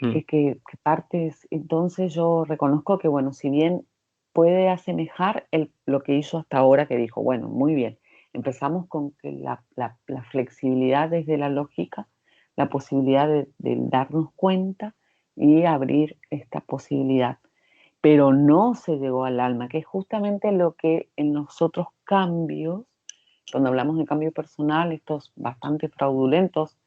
que partes. Entonces yo reconozco que, bueno, si bien puede asemejar lo que hizo hasta ahora, que dijo, bueno, muy bien, empezamos con que la flexibilidad desde la lógica, la posibilidad de darnos cuenta y abrir esta posibilidad, pero no se llegó al alma, que es justamente lo que en los otros cambios, cuando hablamos de cambio personal, estos bastante fraudulentos,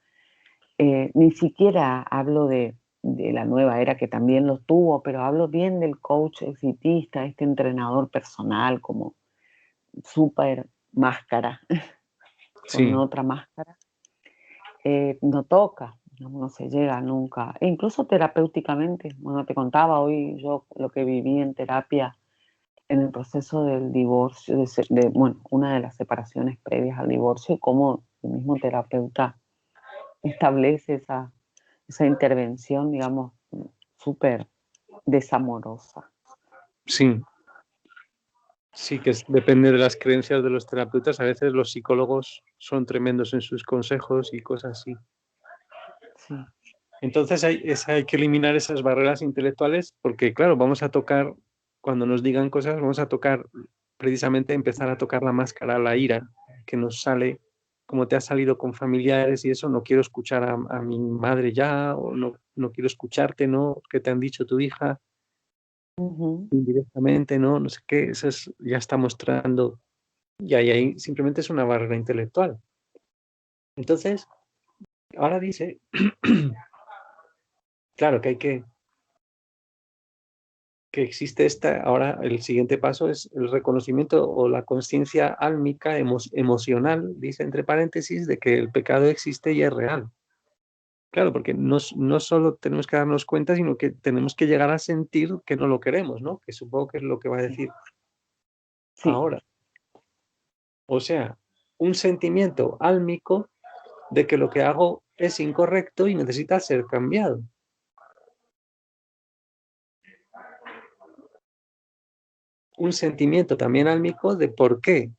ni siquiera hablo de la nueva era que también lo tuvo, pero hablo bien del coach exitista, este entrenador personal como súper máscara, con Sí, otra máscara, no toca, no se llega nunca, e incluso terapéuticamente. Bueno, te contaba hoy yo lo que viví en terapia en el proceso del divorcio, bueno, una de las separaciones previas al divorcio, y cómo el mismo terapeuta establece esa intervención, digamos, súper desamorosa. sí. Sí, depende de las creencias de los terapeutas. A veces los psicólogos son tremendos en sus consejos y cosas así. Sí. Entonces hay que eliminar esas barreras intelectuales porque, claro, vamos a tocar, cuando nos digan cosas, vamos a tocar, precisamente empezar a tocar la máscara, la ira, que nos sale, como te ha salido con familiares y eso, no quiero escuchar a mi madre ya, o no quiero escucharte, ¿no? ¿Qué te han dicho tu hija? Ujú. Indirectamente, ¿no? No sé qué, ya está mostrando, y ahí simplemente es una barrera intelectual. Entonces, ahora dice, claro, que existe ahora el siguiente paso es el reconocimiento o la conciencia álmica, emocional, dice entre paréntesis, de que el pecado existe y es real. Claro, porque no solo tenemos que darnos cuenta, sino que tenemos que llegar a sentir que no lo queremos, ¿no? Que supongo que es lo que va a Sí, decir sí, ahora. O sea, un sentimiento álmico de que lo que hago es incorrecto y necesita ser cambiado. Un sentimiento también álmico de por qué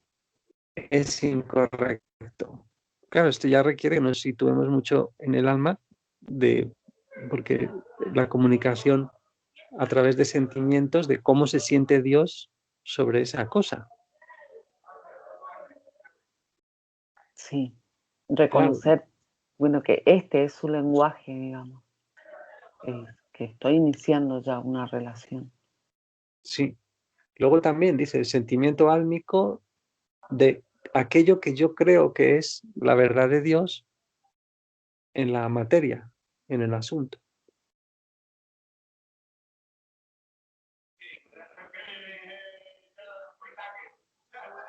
es incorrecto. Claro, esto ya requiere que nos situemos mucho en el alma, porque la comunicación a través de sentimientos, de cómo se siente Dios sobre esa cosa. sí. Claro, Reconocer, bueno, que este es su lenguaje, digamos, que estoy iniciando ya una relación. sí. Luego también dice el sentimiento álmico de aquello que yo creo que es la verdad de Dios en la materia, en el asunto.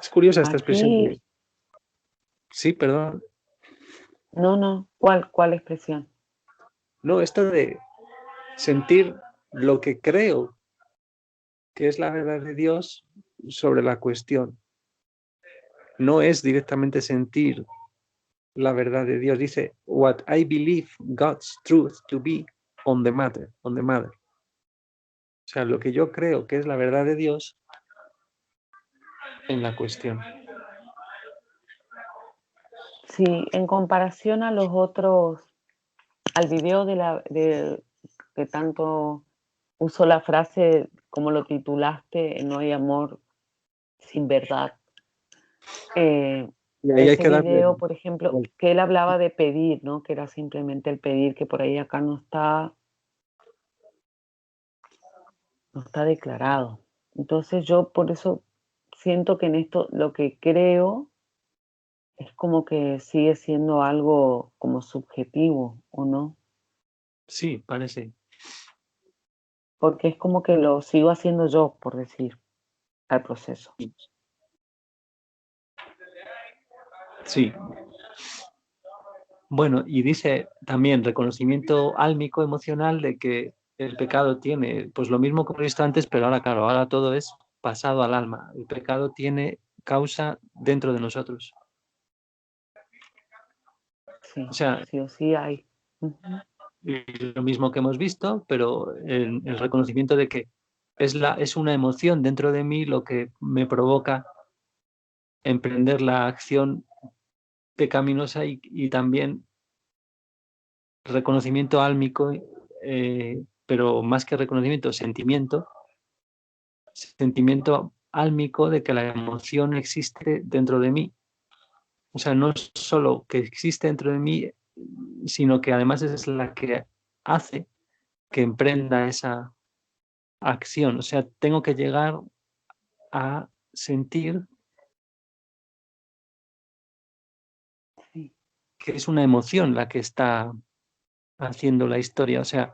Es curiosa esta expresión. Aquí, Sí, perdón. no, ¿cuál expresión? No, esto de sentir lo que creo que es la verdad de Dios sobre la cuestión. No es directamente sentir la verdad de Dios. Dice, what I believe God's truth to be. on the matter, on the matter. O sea, lo que yo creo que es la verdad de Dios en la cuestión. Sí, en comparación a los otros, al video que tanto uso la frase, como lo titulaste, no hay amor sin verdad. Y ahí hay Ese que darle video, por ejemplo, vuelta. que él hablaba de pedir, ¿no? Que era simplemente el pedir, que por ahí acá no está declarado. Entonces yo por eso siento que en esto lo que creo es como que sigue siendo algo como subjetivo, ¿o no? Sí, parece. Porque es como que lo sigo haciendo yo, por decir, al proceso. Sí. Bueno, y dice también reconocimiento álmico emocional de que el pecado tiene, pues lo mismo que hemos visto antes, pero ahora claro, ahora todo es pasado al alma. El pecado tiene causa dentro de nosotros. O Sí, sea, sí o sí hay. Ujú. lo mismo que hemos visto, pero el reconocimiento de que es una emoción dentro de mí lo que me provoca emprender la acción pecaminosa y también reconocimiento álmico, pero más que reconocimiento, sentimiento álmico de que la emoción existe dentro de mí. O sea, no es solo que existe dentro de mí, sino que además es la que hace que emprenda esa acción. O sea, tengo que llegar a sentir Sí, que es una emoción la que está haciendo la historia. O sea,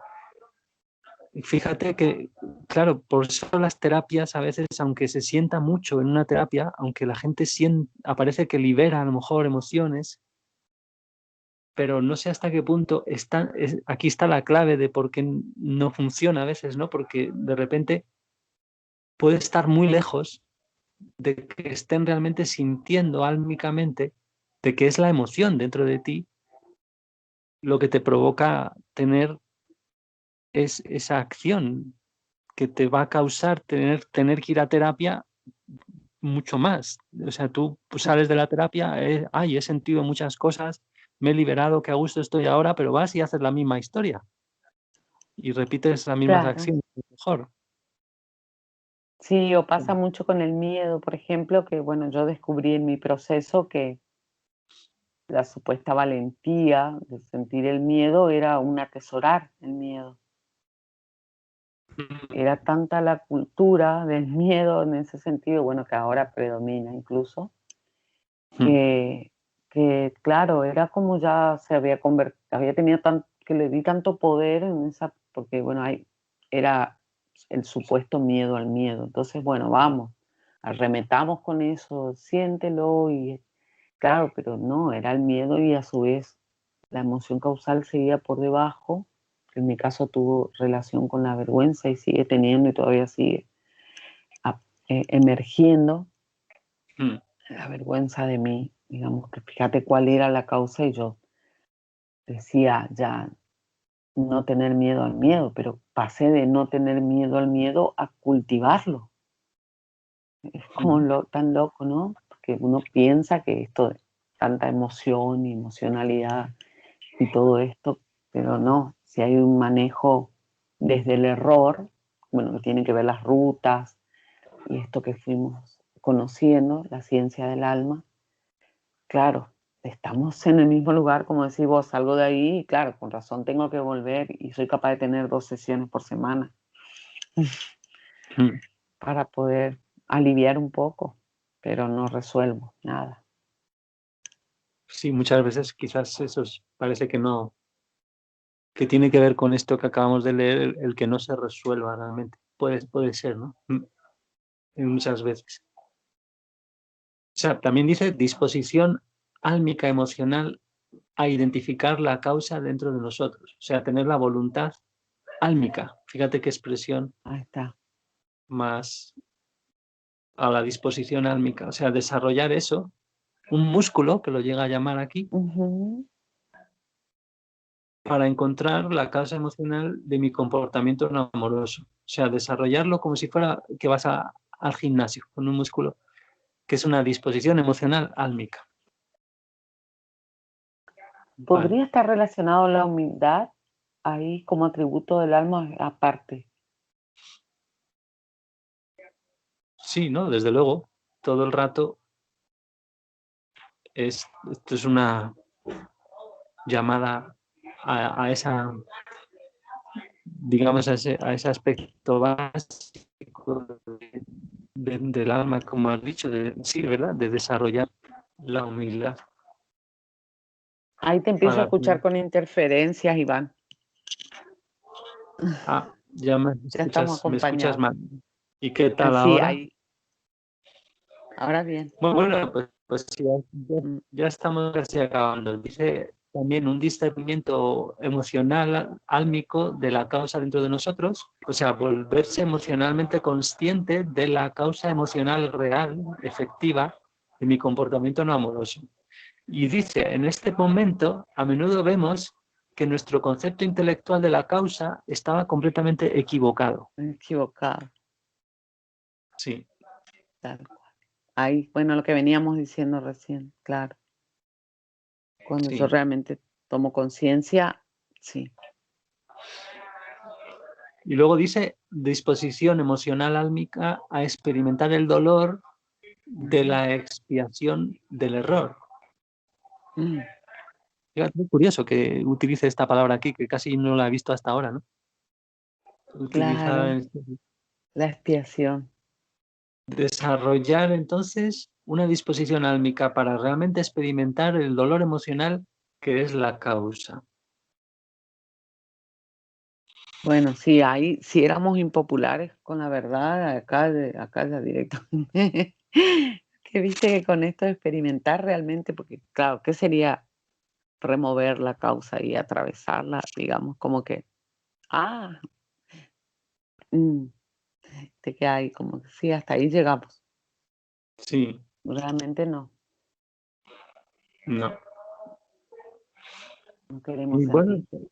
fíjate que, claro, por eso las terapias a veces, aunque se sienta mucho en una terapia, aunque la gente aparece que libera a lo mejor emociones, pero no sé hasta qué punto aquí está la clave de por qué no funciona a veces, ¿no? Porque de repente puede estar muy lejos de que estén realmente sintiendo álmicamente de que es la emoción dentro de ti lo que te provoca tener esa acción que te va a causar tener que ir a terapia mucho más. O sea, tú sales de la terapia, ay, he sentido muchas cosas, me he liberado, qué a gusto estoy ahora, pero vas y haces la misma historia y repites las mismas claro. acciones. Mejor. Sí, o pasa mucho con el miedo, por ejemplo, que bueno, yo descubrí en mi proceso que la supuesta valentía de sentir el miedo era un atesorar el miedo. Era tanta la cultura del miedo en ese sentido, bueno, que ahora predomina incluso, que, que claro, era como ya se había tenido que le di tanto poder en esa, porque bueno, era el supuesto miedo al miedo. Entonces, bueno, vamos, arremetamos con eso, siéntelo y claro, pero no, era el miedo y a su vez la emoción causal seguía por debajo, que en mi caso tuvo relación con la vergüenza y sigue teniendo y todavía sigue emergiendo Mm. la vergüenza de mí, digamos que fíjate cuál era la causa y yo decía ya no tener miedo al miedo, pero pasé de no tener miedo al miedo a cultivarlo. Es como tan loco, ¿no? Porque uno piensa que esto de tanta emoción y emocionalidad y todo esto, pero no, si hay un manejo desde el error, bueno, que tiene que ver las rutas y esto que fuimos conociendo, la ciencia del alma, claro, estamos en el mismo lugar, como decís vos, salgo de ahí y claro, con razón tengo que volver y soy capaz de tener 2 sesiones por semana Mm. para poder aliviar un poco, pero no resuelvo nada. Sí, muchas veces quizás parece que no, que tiene que ver con esto que acabamos de leer, el que no se resuelva realmente. Puede ser, ¿no? Muchas veces. O sea, también dice disposición álmica emocional a identificar la causa dentro de nosotros. O sea, tener la voluntad álmica. Fíjate qué expresión Ahí está. más a la disposición álmica. O sea, desarrollar eso, un músculo que lo llega a llamar aquí, Ujú. para encontrar la causa emocional de mi comportamiento no amoroso. O sea, desarrollarlo como si fuera que vas al gimnasio con un músculo, que es una disposición emocional álmica. Vale. ¿Podría estar relacionado la humildad ahí como atributo del alma aparte? Sí, ¿no? Desde luego, todo el rato esto es una llamada a esa, digamos, a ese aspecto básico del alma, como has dicho, sí, ¿verdad? De desarrollar la humildad. Ahí te empiezo a escuchar con interferencias, Iván. Ya me Ya estamos me escuchas acompañados. mal. ¿Y qué tal Sí, ahora? ahí. Ahora bien. Bueno, pues sí, ya estamos casi acabando. Dice también un discernimiento emocional, álmico, de la causa dentro de nosotros, o sea, volverse emocionalmente consciente de la causa emocional real, efectiva, de mi comportamiento no amoroso. Y dice, en este momento, a menudo vemos que nuestro concepto intelectual de la causa estaba completamente equivocado. Equivocado. Sí. Tal cual. Ahí, bueno, lo que veníamos diciendo recién, claro. Cuando yo Sí. realmente tomo conciencia, sí. Y luego dice disposición emocional álmica a experimentar el dolor de la expiación del error. Fíjate, curioso que utilice esta palabra aquí, que casi no la he visto hasta ahora, ¿no? Claro, Utiliza la expiación. desarrollar entonces una disposición álmica para realmente experimentar el dolor emocional que es la causa. Bueno, sí, ahí, si éramos impopulares con la verdad, acá ya directamente. Que viste que con esto de experimentar realmente, porque claro, ¿qué sería remover la causa y atravesarla? Digamos, como que, ah, mm, te queda ahí, como que sí, hasta ahí llegamos. Sí, Realmente no, no. no queremos Y bueno, sentir.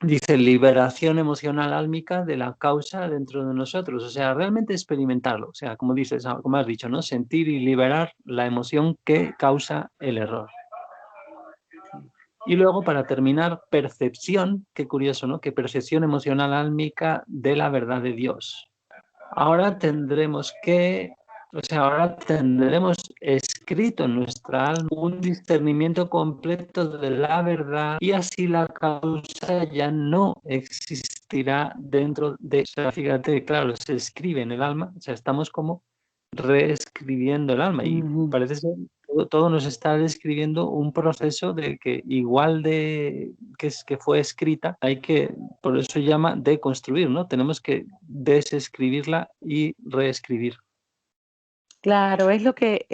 dice liberación emocional álmica de la causa dentro de nosotros, o sea, realmente experimentarlo, o sea, como dices, como has dicho, ¿no? Sentir y liberar la emoción que causa el error. Sí. Y luego, para terminar, percepción, qué curioso, ¿no? Que percepción emocional álmica de la verdad de Dios. Ahora tendremos escrito en nuestra alma un discernimiento completo de la verdad y así la causa ya no existirá dentro de, o sea, fíjate, claro, se escribe en el alma, o sea, estamos como reescribiendo el alma y parece ser todo nos está describiendo un proceso de que igual de que fue escrita, por eso se llama deconstruir, ¿no? Tenemos que desescribirla y reescribir. Claro, es lo que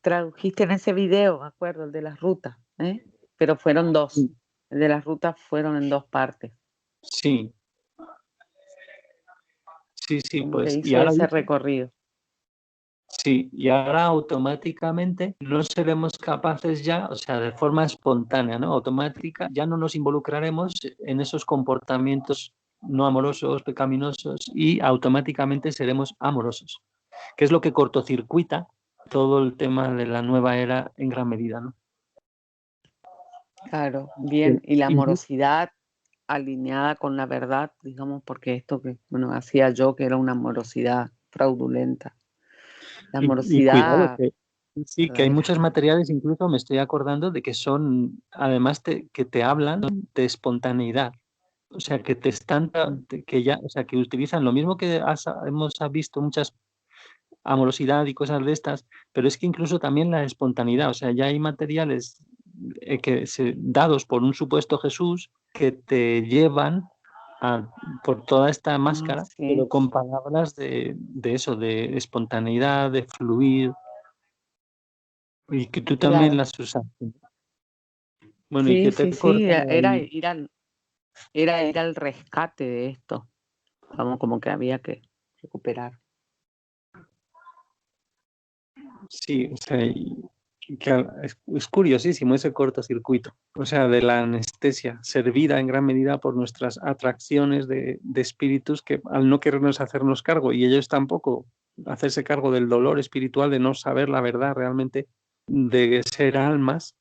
tradujiste en ese video, me acuerdo, el de las rutas, ¿eh? Pero fueron dos. El de las rutas fueron en dos partes. Sí, sí, Como que pues, y hizo ahora ese dice, recorrido. sí, y ahora automáticamente no seremos capaces ya, o sea, de forma espontánea, ¿no? Automática, ya no nos involucraremos en esos comportamientos no amorosos, pecaminosos, y automáticamente seremos amorosos, que es lo que cortocircuita todo el tema de la nueva era en gran medida, ¿no? Claro, bien. Y la Y, amorosidad alineada con la verdad, digamos, porque esto que, bueno, hacía yo, que era una amorosidad fraudulenta. La y cuidado, amorosidad que sí, que hay verdadera. muchos materiales, incluso me estoy acordando de que son, además, que te hablan de espontaneidad. O sea, que te están, que ya, o sea, que utilizan lo mismo que hemos visto muchas amorosidad y cosas de estas, pero es que incluso también la espontaneidad, o sea, ya hay materiales dados por un supuesto Jesús que te llevan por toda esta Ah, máscara, pero sí, con palabras de eso, de espontaneidad, de fluir, y que tú también claro. las usaste. Bueno, y Sí, que te sí, he sí, cortado ahí. era ir al rescate de esto. Vamos, como que había que recuperar. Sí, o sea, que es curiosísimo ese cortocircuito, o sea, de la anestesia, servida en gran medida por nuestras atracciones de espíritus que al no querernos hacernos cargo, y ellos tampoco hacerse cargo del dolor espiritual de no saber la verdad realmente, de ser almas,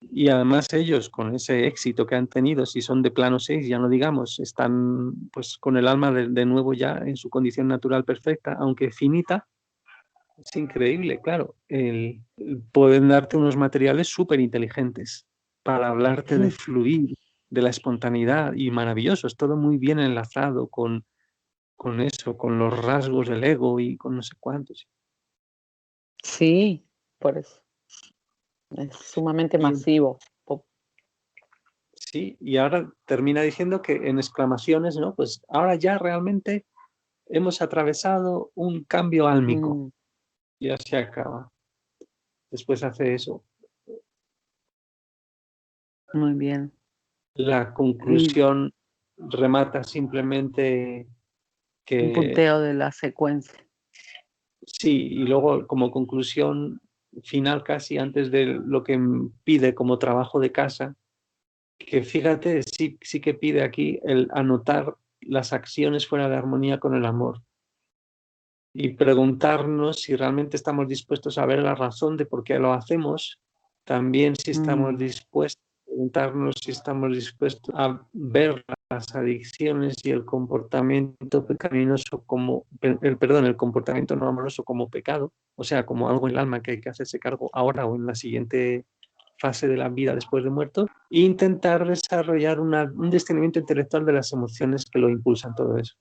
y además ellos con ese éxito que han tenido, si son de plano 6 ya no digamos, están pues con el alma de nuevo ya en su condición natural perfecta, aunque finita. Es increíble, claro. Pueden darte unos materiales súper inteligentes para hablarte de fluir, de la espontaneidad y maravilloso. Es todo muy bien enlazado con eso, con los rasgos del ego y con no sé cuántos. Sí, por eso. Es sumamente Y, masivo. sí, y ahora termina diciendo que en exclamaciones, ¿no? Pues ahora ya realmente hemos atravesado un cambio álmico. Mm, Ya se acaba. Después hace eso. muy bien. La Y conclusión remata simplemente un que punteo de la secuencia. sí, y luego como conclusión final casi antes de lo que pide como trabajo de casa, que fíjate, sí que pide aquí el anotar las acciones fuera de armonía con el amor y preguntarnos si realmente estamos dispuestos a ver la razón de por qué lo hacemos, también si estamos Mm, dispuestos, preguntarnos si estamos dispuestos a ver las adicciones y el comportamiento pecaminoso como, el comportamiento no amoroso como pecado, o sea, como algo en el alma que hay que hacerse cargo ahora o en la siguiente fase de la vida después de muerto, e intentar desarrollar un discernimiento intelectual de las emociones que lo impulsan todo eso.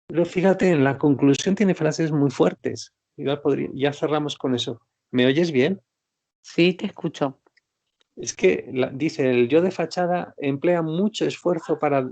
Pero fíjate, en la conclusión tiene frases muy fuertes. Ya cerramos con eso. ¿Me oyes bien? sí, te escucho. Es que dice, el yo de fachada emplea mucho esfuerzo para,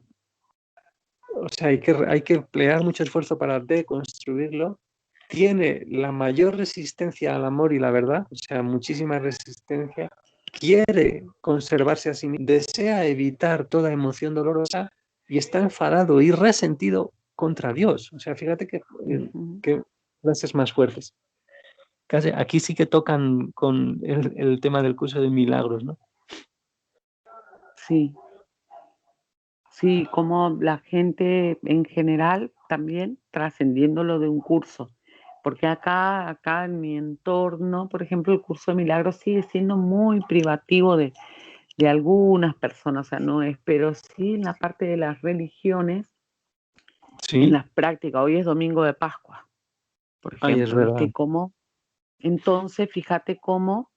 o sea, hay que emplear mucho esfuerzo para deconstruirlo. Tiene la mayor resistencia al amor y la verdad, o sea, muchísima resistencia. Quiere conservarse a sí mismo, desea evitar toda emoción dolorosa y está enfadado y resentido contra Dios. O sea, fíjate Ujú. que frases más fuertes. Casi, aquí sí que tocan con el tema del curso de milagros, ¿no? Sí, sí, como la gente en general también trascendiendo lo de un curso. Porque acá en mi entorno, por ejemplo, el curso de milagros sigue siendo muy privativo de algunas personas, o sea, no es, pero sí en la parte de las religiones, en Sí, las prácticas. Hoy es domingo de Pascua, por ahí es ejemplo, ¿viste? verdad. Y cómo, entonces, fíjate cómo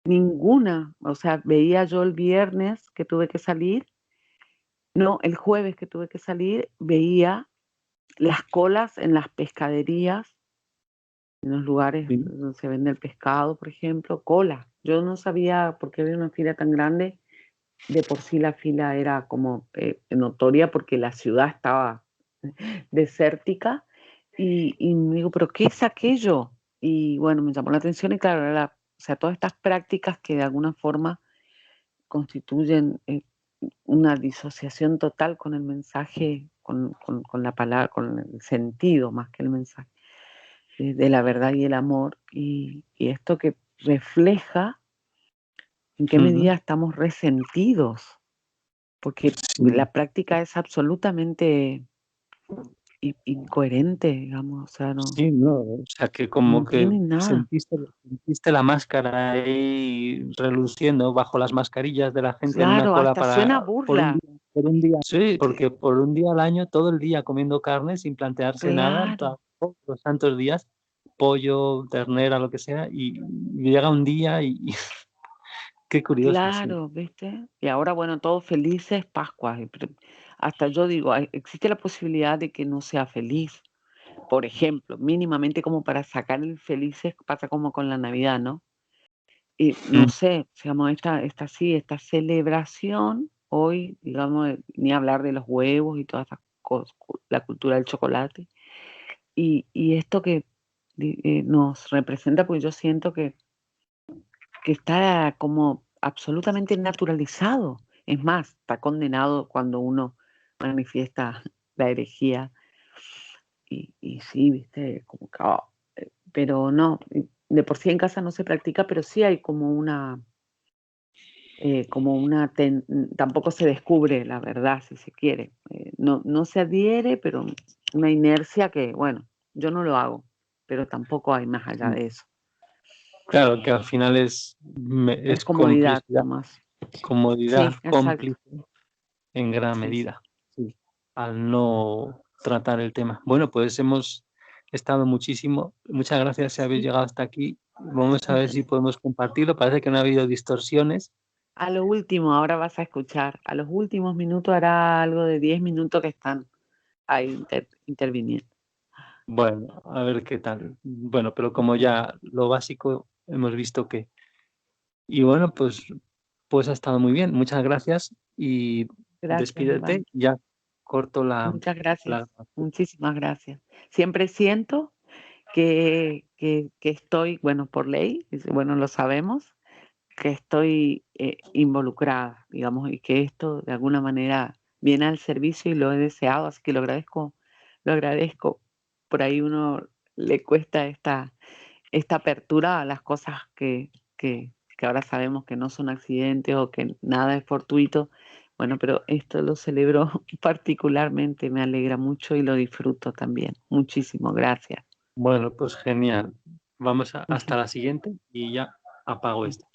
ninguna, o sea, veía yo el viernes que tuve que salir, no, el jueves que tuve que salir, veía las colas en las pescaderías, en los lugares Sí, donde se vende el pescado, por ejemplo, cola. Yo no sabía por qué había una fila tan grande. De por sí la fila era como notoria porque la ciudad estaba desértica y me digo, pero ¿qué es aquello? Y bueno, me llamó la atención y claro, o sea, todas estas prácticas que de alguna forma constituyen una disociación total con el mensaje, con la palabra, con el sentido más que el mensaje, de la verdad y el amor, y esto que refleja en qué ujú, medida estamos resentidos, porque sí, la práctica es absolutamente incoherente, digamos, o sea, no, sí, no, o sea, que como no que tiene nada. sentiste la máscara ahí reluciendo bajo las mascarillas de la gente en una Claro, cola hasta suena para, burla. por un día, sí, porque por un día al año, todo el día comiendo carne sin plantearse nada, Claro, todos los santos días, pollo, ternera, lo que sea, y llega un día y qué curioso, sí. claro, ¿viste? Y ahora, bueno, todos felices, Pascua. Hasta yo digo, existe la posibilidad de que no sea feliz. Por ejemplo, mínimamente como para sacar el felices, pasa como con la Navidad, ¿no? Y no Mm, sé, digamos, esta celebración, hoy, digamos, ni hablar de los huevos y todas esas cosas, la cultura del chocolate, y esto que nos representa, porque yo siento que está como absolutamente naturalizado. Es más, está condenado cuando uno manifiesta la herejía y sí, viste, como que, pero no. de por sí en casa no se practica, pero sí hay tampoco se descubre la verdad, si se quiere. No se adhiere, pero una inercia que, bueno, yo no lo hago, pero tampoco hay más allá de eso. Claro, que al final es Es comodidad, complicidad, Tomás. comodidad Sí, exacto. cómplice en gran Sí, sí. medida, sí, al no tratar el tema. Bueno, pues hemos estado muchísimo. Muchas gracias si habéis Sí. llegado hasta aquí. Vamos a ver si podemos compartirlo. Parece que no ha habido distorsiones. A lo último, ahora vas a escuchar, a los últimos minutos hará algo de 10 minutos que están ahí interviniendo. Bueno, a ver qué tal. Bueno, pero como ya lo básico hemos visto que... Y bueno, pues ha estado muy bien. Muchas gracias y Gracias, despídete. Iván. Ya corto Muchas gracias. la... Muchísimas gracias. Siempre siento que estoy, bueno, por ley, bueno, lo sabemos, que estoy involucrada, digamos, y que esto de alguna manera viene al servicio y lo he deseado, así que lo agradezco, lo agradezco. Por ahí uno le cuesta esta apertura a las cosas que ahora sabemos que no son accidentes o que nada es fortuito. Bueno, pero esto lo celebro particularmente, me alegra mucho y lo disfruto también. Muchísimo, gracias. Bueno, pues genial. Vamos hasta la siguiente y ya apago esto.